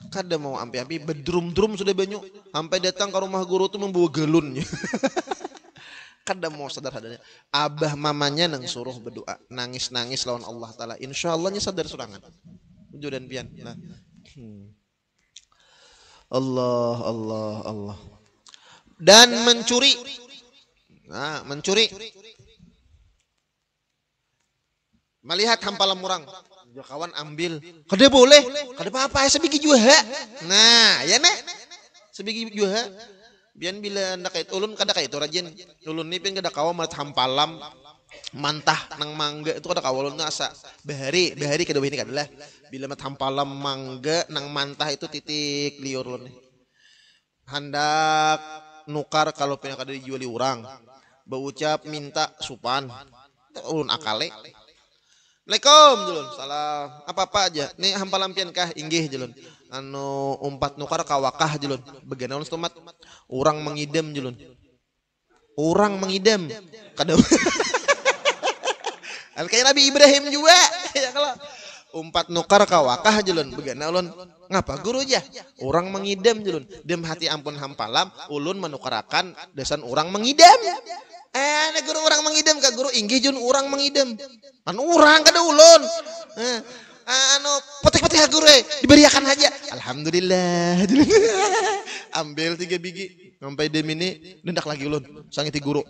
Kada mau ampi-ampi bedrum-drum sudah banyu. Sampai datang ke rumah guru tuh membawa galunnya. Kada mau sadar-sadarnya. Abah mamanya nang suruh berdoa, nangis-nangis lawan Allah Ta'ala. Insyaallah sadar surangan. Ujo dan pian. Nah. Allah. Dan mencuri. Nah, mencuri. Melihat hampalan murang, kawan ambil, kada boleh, kada apa-apa, sebigi juga. Nah, ya nek, sebigi juga. Bian bila ndak kait ulun kada kait rajin. Ulun ni pin kada kawan melihat hampalam mantah nang mangga itu kada kawan ulun asa bahari kada ini kadalah. Bila melihat hampalam mangga nang mantah itu titik liur ulun. Hendak nukar kalau pina kada dijuali urang. Berucap minta supan. Ulun akale. Assalamualaikum julun, salam. Apa-apa aja. Nih hampalan pian kah inggih julun. Anu umpat nukar kawakah julun. Begana ulun stomat. Urang mengidam julun. Urang mengidam. Kada. Kayak Nabi Ibrahim juga. Ya kalau umpat nukar kawakah julun. Begana ulun ngapa guru aja. Urang mengidam julun. Dem hati ampun hampalam ulun menukarakan desan urang mengidam. Nah guru orang mengidam kak guru inggih jun orang mengidam. Anu orang kada ulun. Anu potek-potek guru diberiakan aja. Alhamdulillah. Ambil 3 biji sampai dem ini nendak lagi ulun sangiti guru.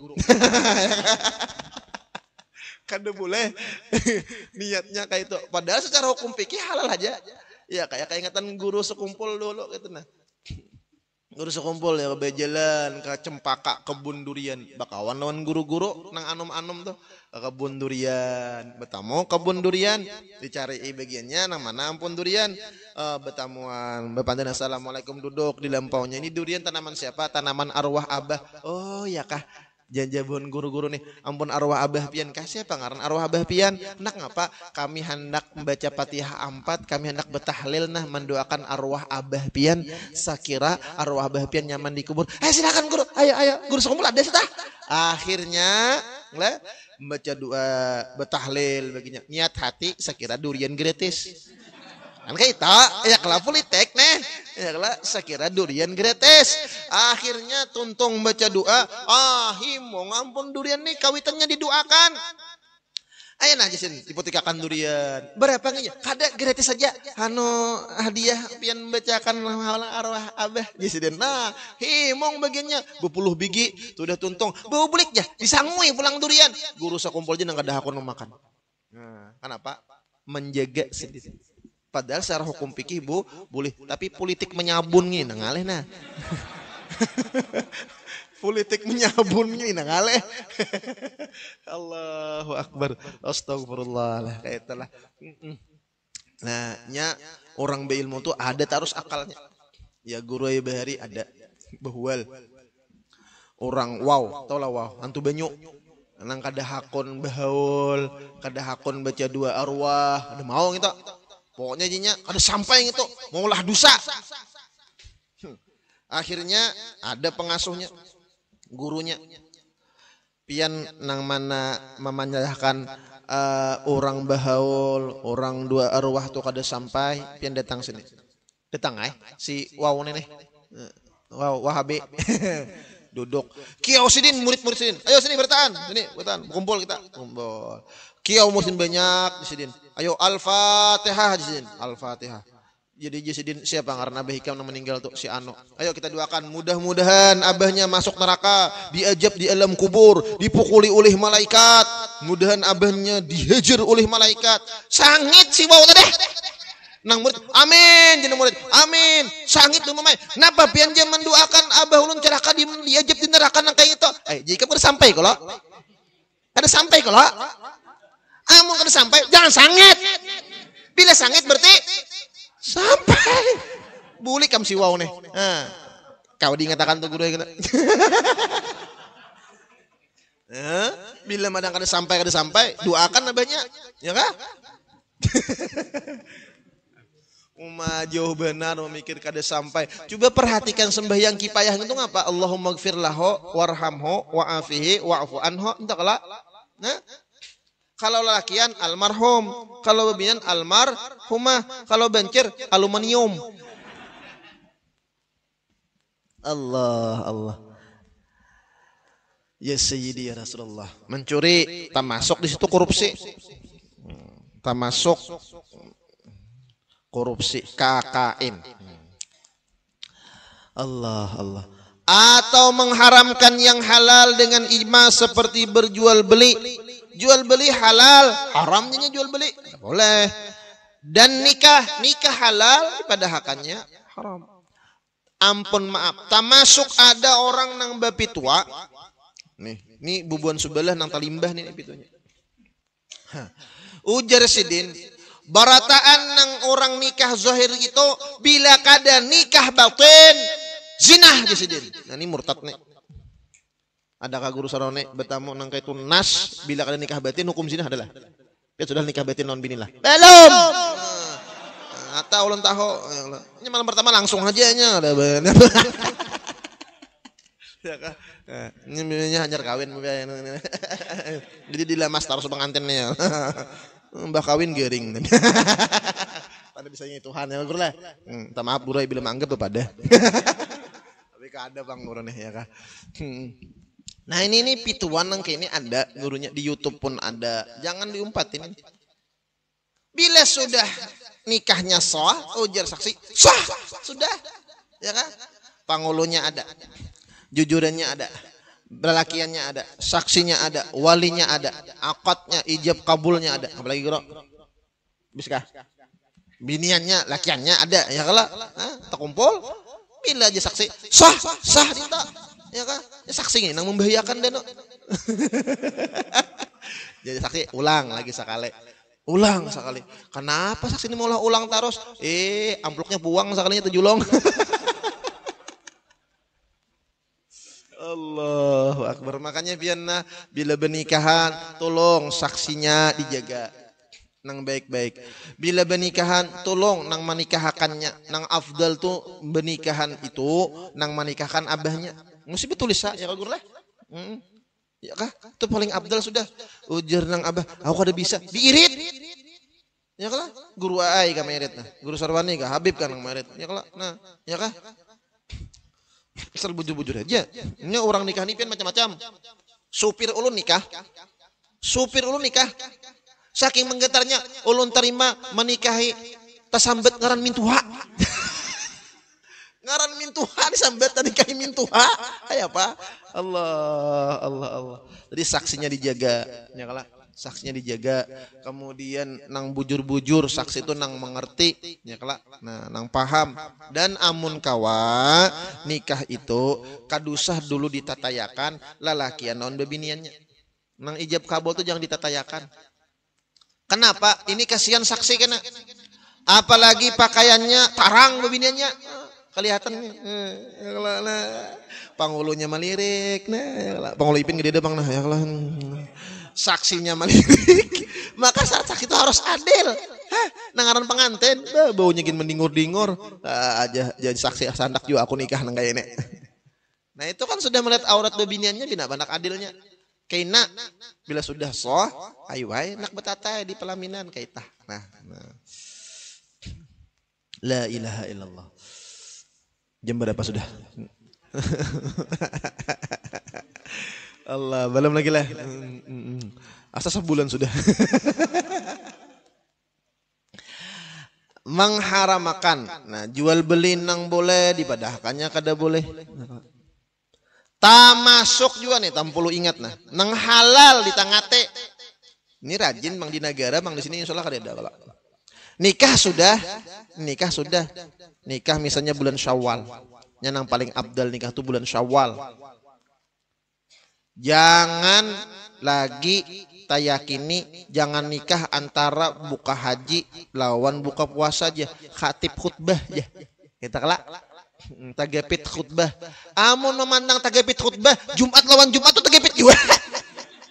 Kada boleh. Niatnya kayak itu. Padahal secara hukum fikih halal aja. Ya kayak ingatan guru sekumpul dulu gitu nah. Guru sekumpul ya bejalan ke cempaka kebun durian, bakawan lawan guru-guru nang anom-anom tuh ke kebun durian, betamu kebun durian dicari bagiannya nang mana ampun durian, betamuan bepandan assalamualaikum duduk di lampaunya ini durian tanaman siapa? Tanaman arwah abah. Oh ya kah? Janjabun guru-guru nih, ampun arwah abah pian kasih apa ngaran arwah abah pian nak ngapa kami hendak membaca Fatihah 4 kami hendak bertahlil nah mendoakan arwah abah pian sakira arwah abah pian nyaman di kubur. Silakan guru, ayo guru sekumpul ada setah. Akhirnya lah membaca doa bertahlil baginya niat hati sakira durian gratis. Kan kita ya kalau politik nih ya kalau sakira durian gratis. Akhirnya tuntung baca doa, himong ampun durian nih kawitannya didoakan. Ayo nah jasin diputikakan durian. Berapa nya? Kada gratis saja. Anu hadiah pian bacakan arwah abah jasin. Nah, himong bagiannya 20 biji sudah tuntung. Bau bulik ya disangui pulang durian. Guru sakumpul aja nang kada hakun makan. Nah, kenapa? Menjaga sendiri. Padahal secara hukum fikih boleh, tapi politik menyabun nih ngaleh nah. Politik menyabun nih ngaleh. Allahu akbar. Astagfirullah lah kayak itulah. Nah, nya orang beilmu tuh ada terus akalnya. Ya guru ya bahari ada bahwal. Orang wow, tau lah wow, antu banyu. Nang kada hakun bahaul, kada hakun baca dua arwah, ada mau gitu. Pokoknya jinya ada sampai gitu, maulah dosa. Akhirnya ada pengasuhnya, gurunya. Pian nang mana memanjahkan orang bahaul, orang dua arwah tuh kada sampai, pian datang sini. Datang si wow nih. Wow, Wahabi. Duduk. Kiau sidin, murid-murid sidin. Ayo sini bertahan, kumpul kita. Kumpul. Kiau musim banyak di sidin. Ayo Al-Fatihah di sidin. Al-Fatihah. Jadi Jasidin siapa karena Abah Hikam yang meninggal tuh si Ano. Ayo kita doakan mudah-mudahan abahnya masuk neraka, diajab di alam kubur, dipukuli oleh malaikat. Mudahan abahnya dihajar oleh malaikat. Sangit si bau tadi. Nang murid, amin jeneng murid. Amin. Sangit tuh mamai. Napa pian jam mendoakan abah ulun celaka diajab di neraka nang kayak itu. Jika kada sampai kalau. Kada sampai kalau. Amun kada sampai jangan sangit. Bila sangit berarti sampai bulik kam si wow nih. Kau diingatakan tuh guru kita. Bila madang kada sampai, doakan abahnya, ya kah? Jauh benar memikir kada sampai. Coba perhatikan sembahyang kipayah itu ngapa? Allahumma gfir lahu warhamhu wa'afihi wa'fu anhu. Entah kala. Nah, kalau lelakian almarhum, kalau bebinian almarhumah, kalau bencir aluminium. Allah. Ya Sayyidi ya Rasulullah. Mencuri, termasuk di situ korupsi. Termasuk korupsi KKN. Allah. Atau mengharamkan yang halal dengan ijma seperti berjual beli. Jual beli halal, haramnya jual beli tidak boleh. Dan nikah halal pada hakannya haram. Ampun maaf, termasuk ada orang nang bapi tua. Nih bubuan sebelah nang talimbah nih pitunya. Ujar sidin, barataan nang orang nikah zahir itu bila kada nikah batin zinah di sidin. Nah ini murtad nih. Adakah guru sarone bertamu nang kaitu nas bila kada nikah batin hukum zina adalah dia sudah nikah batin non binilah belum atau ulun tahu ini malam pertama langsung aja nya ada benar ya kah ini bininya hanyar kawin jadi dilamas taruh pengantinnya mbah kawin gering pada bisanya Tuhan ya guru lah minta maaf guru bila manggap pada tapi kada bang guru nih ya kah. Nah ini pituan yang kayak ini ada gurunya di YouTube pun ada. Jangan diumpatin. Bila sudah nikahnya sah, ujar saksi sah sudah, ya kan? Pangulunya ada, jujurannya ada, berlakiannya ada, saksinya ada, walinya ada, akadnya, ijab kabulnya ada. Apalagi guru? Biskah? Biniannya, lakiannya ada, ya kalau terkumpul. Bila aja saksi sah tidak. Ya kan? Ya, saksi ini nang membahayakan dan jadi saksi ulang lagi sekali. Kenapa saksi ini mau ulang terus? Amploknya buang sekalinya tejulong. Allahu Akbar. Makanya biarna bila bernikahan tolong saksinya dijaga nang baik-baik. Bila bernikahan tolong nang menikahkannya. Nang afdal tuh bernikahan itu nang menikahkan abahnya. Mesti betul ya guru lah. Ya kah? Itu paling abdal sudah. Ujar nang abah, aku kada bisa. Diirit. Ya kah? Guru ai ka merit nah. Guru Sarwani ka Habib kan nang merit. Ya kah? Nah, ya kah? Asal bujur-bujur aja. Ini orang nikah nih pian macam-macam. Supir ulun nikah. Saking menggetarnya ulun terima menikahi tasambet ngaran mintuha. Ngaran mintuha disambet tadi kayak mintuha kayak apa? Allah. Jadi saksinya dijaga, ya kalah. Saksinya dijaga. Kemudian nang bujur-bujur saksi itu nang mengerti, ya kalah. Nah, nang paham. Dan amun kawa nikah itu kadusah dulu ditatayakan lalakian non bebiniannya. Nang ijab kabul itu jangan ditatayakan. Kenapa? Ini kasihan saksi kena. Apalagi pakaiannya tarang bebiniannya. Kelihatan pangulunya melirik pangulu ipin gede deh bang nah ya saksinya melirik maka saat saksi itu harus adil Nangaran pengantin, baunya gin mendingur-dingur. Aja jadi saksi sandak juga aku nikah nang kayak ini. Nah itu kan sudah melihat aurat bebiniannya bina banak adilnya. Kaina bila sudah soh, ayo nak betatai di pelaminan kaitah. Nah. La ilaha illallah. Jam berapa sudah? Allah, belum lagi lah. Asa sebulan sudah. Mengharamakan. Nah, jual beli nang boleh, dipadahkannya kada boleh. Tamasuk juga nih, tampulu ingat nah. Nang halal di tangate. Ini rajin bang di negara, bang di sini insyaallah kada ada kalau. Nikah sudah. Nikah misalnya bulan Syawal. Yang nang paling abdal nikah itu bulan Syawal. Jangan lagi tayakini, jangan nikah antara buka haji lawan buka puasa aja. Khatib khutbah aja. Kita kelak. Tagapit khutbah. Amun memandang tagapit khutbah, Jumat lawan Jumat itu tagapit juga.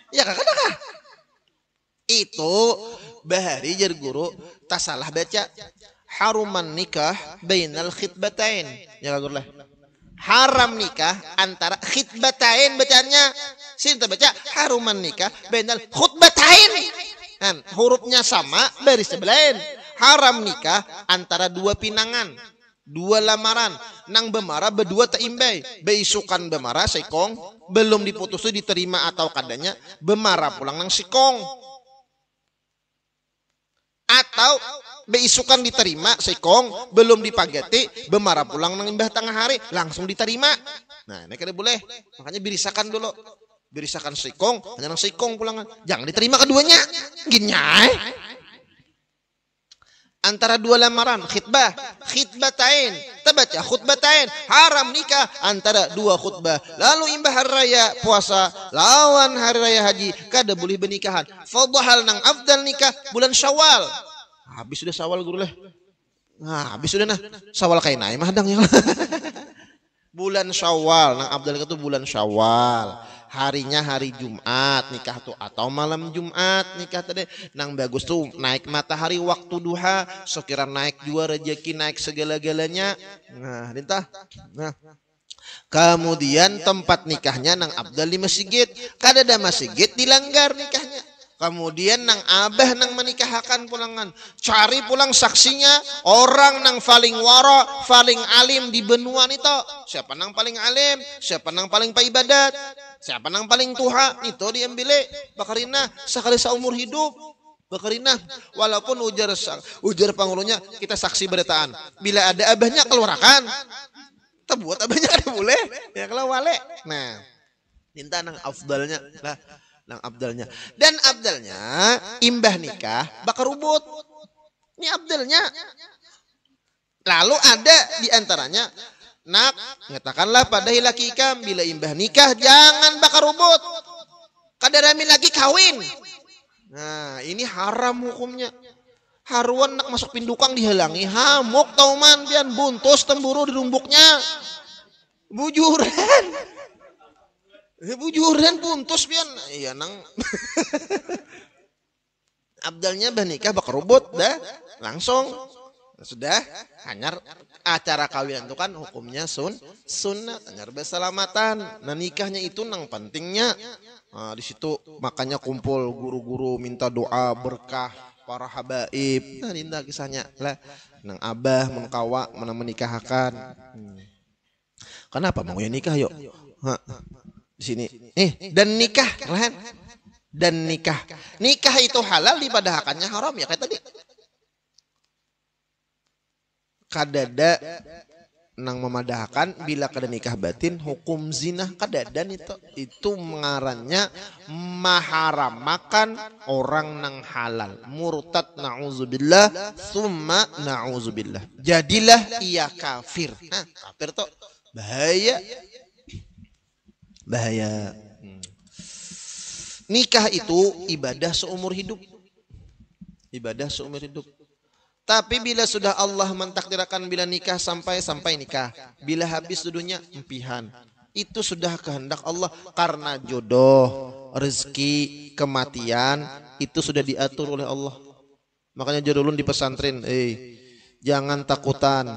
Ya kakak. Itu bahari jar guru tak salah baca. Haruman nikah bainal khitbatain. Ya kakak lah. Haram nikah antara khitbatain bacanya. Sini baca haruman nikah bainal khutbatain. Kan hurufnya sama, baris sebelain. Haram nikah antara dua pinangan. Dua lamaran, nang bemara berdua teimbai, beisukan bemara sekong, belum diputus itu diterima atau kadanya, bemara pulang nang sekong. Atau beisukan diterima sekong, belum dipagati, bemara pulang nang imbah tengah hari, langsung diterima. Nah ini kada boleh, makanya birisakan dulu. Birisakan sekong, hanya nang sekong pulangan, jangan diterima keduanya, ginyai. Antara dua lamaran khitbatain tabaca khutbatain haram nikah antara dua khutbah lalu imbah hari raya puasa lawan hari raya haji kada boleh bernikahan fadhal nang afdal nikah bulan Syawal habis sudah Syawal guru lah nah habis sudah nah Syawal kain naik mah dang ya bulan Syawal nang afdal itu bulan Syawal harinya hari Jumat nikah tuh atau malam Jumat nikah tadi nang bagus tuh naik matahari waktu duha sekira naik jua rezeki naik segala-galanya nah lintah nah kemudian tempat nikahnya nang abdal di masjid kada ada masjid dilanggar nikahnya kemudian nang abah nang menikahkan pulangan cari pulang saksinya orang nang paling wara paling alim di benua itu siapa nang paling alim siapa nang paling paibadat siapa nang paling tuha itu diambil bakarina sekali seumur hidup bakarina walaupun ujar penghulunya kita saksi beritaan bila ada abahnya keluarkan terbuat abahnya ada boleh ya kalau wale nah minta nang afdalnya lah nang abdalnya dan abdalnya imbah nikah bakar rubut ini abdalnya lalu ada diantaranya nak, ngatakanlah pada laki ikam bila imbah nikah jangan bakar rubut. Kadarami lagi kawin. Nah, ini haram hukumnya. Haruan nak masuk pindukang dihalangi, hamuk tauman pian buntus temburu di rumbuknya. Bujuran. Bujuran buntus pian. Iya nang. Abdalnya bah nikah bakar rubut dah langsung. Sudah hanyar acara kawinan itu kan hukumnya sunnah hanyar berselamatan nah nikahnya itu nang pentingnya nah, di situ makanya kumpul guru-guru minta doa berkah para habaib nah indah kisahnya lah nang abah menkawa mana menikahkan kenapa mau ya nikah yuk di sini dan nikah kan dan nikah itu halal dipadahakannya haram ya kayak tadi kadada nang memadahkan bila kada nikah batin hukum zina kadadan itu mengarannya maharamakan orang nang halal murtad na'udzubillah summa na'udzubillah jadilah ia kafir nah kafir tuh bahaya nikah itu ibadah seumur hidup tapi bila sudah Allah mentakdirkan bila nikah sampai nikah. Bila habis dunia empihan. Itu sudah kehendak Allah. Karena jodoh, rezeki, kematian. Itu sudah diatur oleh Allah. Makanya jadulun di pesantren, jangan takutan.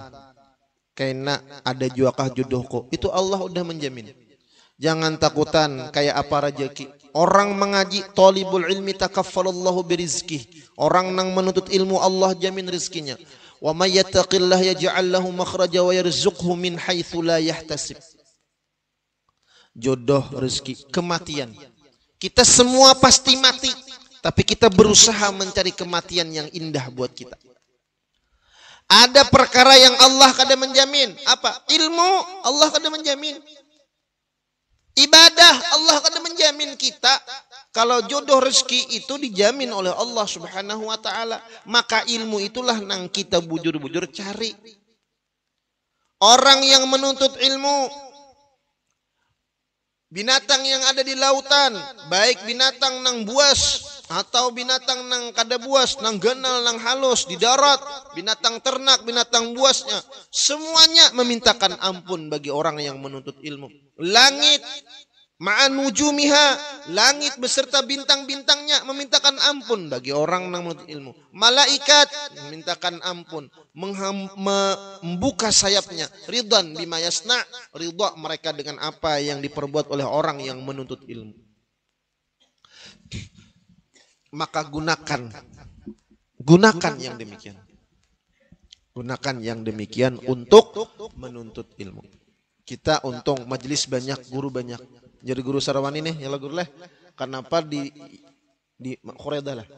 Karena ada juakah jodohku. Itu Allah udah menjamin. Jangan takutan kayak apa rezeki. Orang mengaji talibul ilmi takaffalallahu birizqih. Orang nang menuntut ilmu Allah jamin rizkinya. Wa may yattaqillaha yaj'al lahu makhraja wa yarzuqhu min haitsu la yahtasib. Jodoh, rezeki, kematian. Kita semua pasti mati, tapi kita berusaha mencari kematian yang indah buat kita. Ada perkara yang Allah kada menjamin. Apa? Ilmu Allah kada menjamin. Ibadah Allah kada menjamin kita. Kalau jodoh rezeki itu dijamin oleh Allah Subhanahu wa taala, maka ilmu itulah nang kita bujur-bujur cari. Orang yang menuntut ilmu, binatang yang ada di lautan, baik binatang nang buas atau binatang nang kada buas, nang ganal, nang halus di darat, binatang ternak, binatang buasnya, semuanya memintakan ampun bagi orang yang menuntut ilmu. Langit ma'an nujumiha, langit beserta bintang-bintangnya memintakan ampun bagi orang yang menuntut ilmu. Malaikat memintakan ampun, membuka sayapnya, ridhan bima yasna, ridha mereka dengan apa yang diperbuat oleh orang yang menuntut ilmu. Maka gunakan yang demikian. Gunakan yang demikian untuk menuntut ilmu. Kita untung majelis banyak, guru banyak. Jadi guru Sarawani nih, ya guru lah. Kenapa di Khoredah lah.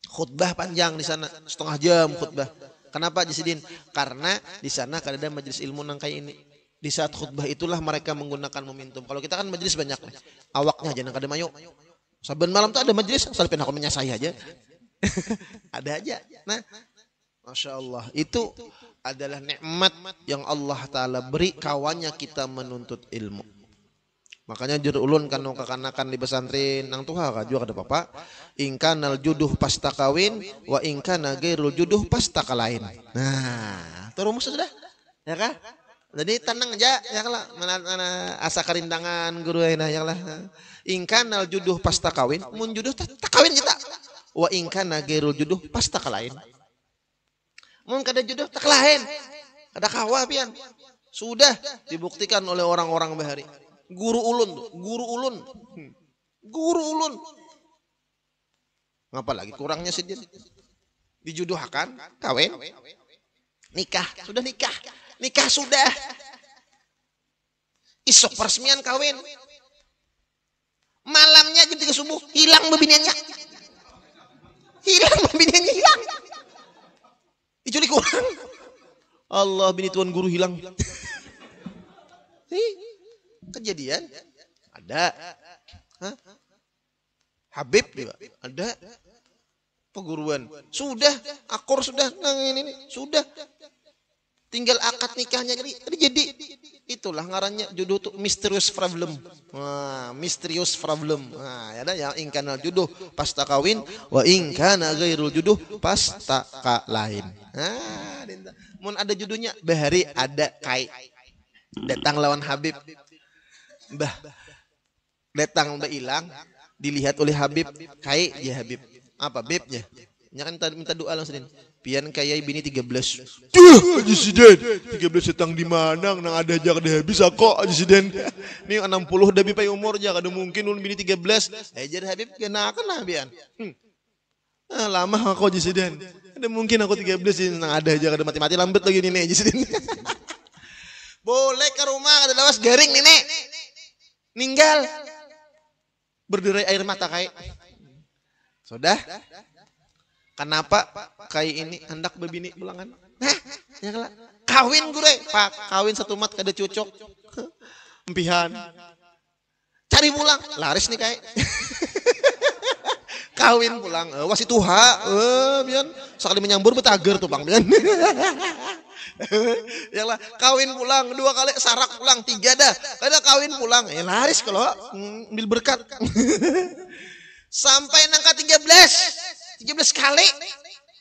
Khutbah panjang di sana, 1/2 jam khutbah. Kenapa Jisidin? Karena di sana kada ada majelis ilmu nang kayak ini. Di saat khutbah itulah mereka menggunakan momentum. Kalau kita kan majelis banyak nih. Awaknya aja nang kada mayu. Saben malam tuh ada majelis, asal pindah komennya saya aja. Ada aja. Nah, Masya Allah, itu adalah nikmat yang Allah Ta'ala beri kawannya kita menuntut ilmu. Makanya jur ulun kan kekanakan di pesantren nang tuha ka juga kada apa-apa. Ingkanal juduh pasta kawin wa ingkana gairul juduh pasta kalain. Nah, itu rumus sudah. Ya kah? Jadi tenang aja ya kala mana asa karindangan guru enak ya kala. Ingkanal juduh pasta kawin, mun juduh tak kawin kita. Wa ingkana gairul juduh pasta kalain. Mun kada juduh tak lain. Kada kawa pian. Sudah dibuktikan oleh orang-orang bahari. Guru ulun. Ngapa lagi kurangnya sedih? Dijodohkan, kawin, nikah, sudah nikah. Nikah sudah. Isok peresmian kawin. Malamnya jam 3 subuh hilang bebiniannya. Hilang. Diculik orang. Allah, bini tuan guru hilang. Kejadian ada. Hah? Habib juga ada. Peguruan sudah, akor sudah, ini sudah. Tinggal akad nikahnya jadi. Itulah ngarannya jodoh tuh mysterious problem. Nah, mysterious problem. Nah, ya ada yang ingkana jodoh pasta kawin, wa ingkana gairul jodoh pasta lain. Nah, mun ada jodohnya bahari ada kai. Datang lawan Habib. Bah. Datang udah hilang, dilihat oleh Habib, kai ya Habib. Apa Bibnya? Nya kan minta doa langsung. Pian kaya bini 13. Duh, Haji Siden. 13 setang di mana nang ada aja kada habis kok Haji Siden. Ni 60 dah bipai umur aja kada mungkin un bini 13. Jadi Habib kenakan lah pian. Lama aku Haji Siden. Ada mungkin aku 13 nang ada aja kada mati-mati lambat lagi ni Haji Siden. Boleh ke rumah kada lawas garing nenek. Ninggal. Berderai air mata kai. Sudah? Kenapa kai ini hendak bebini pulangan? Hah? Ya kala. Kawin gure, Pak. Kawin satu mat kada cocok. Empihan. Cari pulang, laris nih kai. Kawin pulang, wasi tuha, bian sekali menyambur betager tuh Bang bian. Ya lah, kawin pulang 2 kali, sarak pulang 3 dah. Kada kawin pulang, laris kalau ambil berkat. Sampai nangka 13 kali.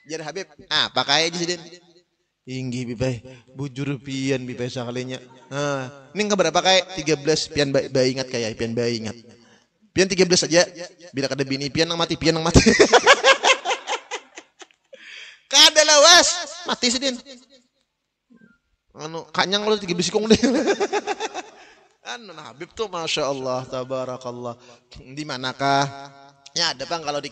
Jadi Habib, pakai aja sih. Inggi bipai, bujur pian bipai sakalinya. Ini berapa kayak 13 pian bayi ingat kayak pian bayi ingat. Pian 13 saja. Bila kada bini pian nang mati. mati sih din. Anu kanyang lu 3 bisikung deh. Anu Habib tuh masya Allah tabarakallah. Di manakah? Ya ada bang kalau di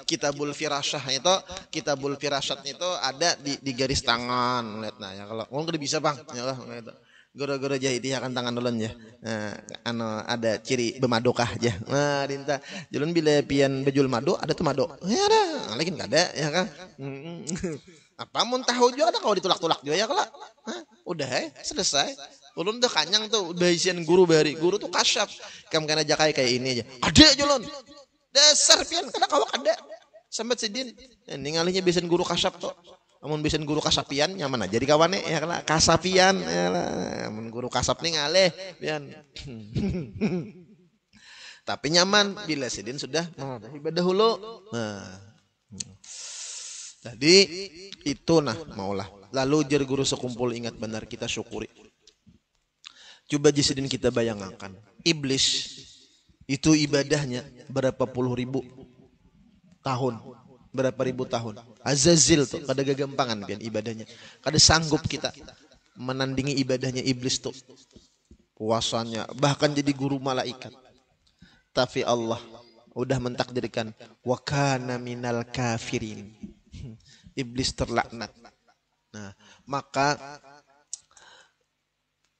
kitabul firasah itu kitabul firasat itu ada di garis tangan lihat nah ya kalau udah bisa bang ya lah gitu. Goro-goro jahit kan tangan duluan ya. Nah, anu ada ciri bemadokah aja. Nah, dinta julun bila pian bejul madu ada tuh madu. Ya ada, lagi enggak ada ya kan. Apa mun tahu juga ada kalau ditulak-tulak juga ya kalau. Udah selesai. Ulun udah kanyang tuh udah isian guru bari. Guru tuh kasyaf. Kam kana jakai kayak ini aja. Ade julun. Dasar pian kada kawak ada. Sampai sidin. Ningalihnya biasan guru kasyaf tuh. Amun biasan guru kasapian nyaman aja di kawane ya kala kasapian ya lah. Amun guru kasap nih ngaleh pian. Tapi nyaman bila sidin sudah ibadah hulu. Nah. Jadi itu nah maulah. Lalu jar guru sekumpul ingat benar kita syukuri. Coba jisidin kita bayangkan. Iblis itu ibadahnya berapa puluh ribu tahun. Berapa ribu tahun. Azazil tuh kada gagampangan pian ibadahnya. Kada sanggup kita menandingi ibadahnya iblis tuh. Puasanya bahkan jadi guru malaikat. Tapi Allah udah mentakdirkan wa kana minal kafirin. Iblis terlaknat. Nah, maka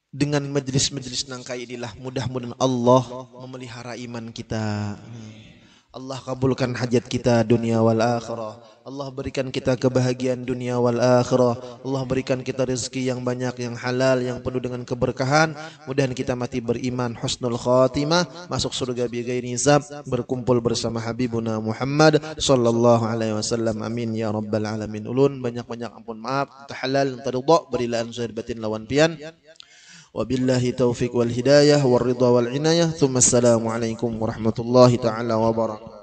dengan majelis-majelis nangkai inilah mudah-mudahan Allah memelihara iman kita. Allah kabulkan hajat kita dunia wal akhirah. Allah berikan kita kebahagiaan dunia wal akhirah. Allah berikan kita rezeki yang banyak, yang halal, yang penuh dengan keberkahan. Mudahan kita mati beriman, husnul khatimah, masuk surga bi ghairi hisab, berkumpul bersama Habibuna Muhammad sallallahu alaihi wasallam. Amin ya rabbal alamin. Ulun banyak-banyak ampun maaf, tahalal, taridha, berilah zahir batin lawan pian. Wabillahi taufiq wal hidayah wal ridha wal inayah. Thumma assalamu alaikum warahmatullahi ta'ala wabarakatuh.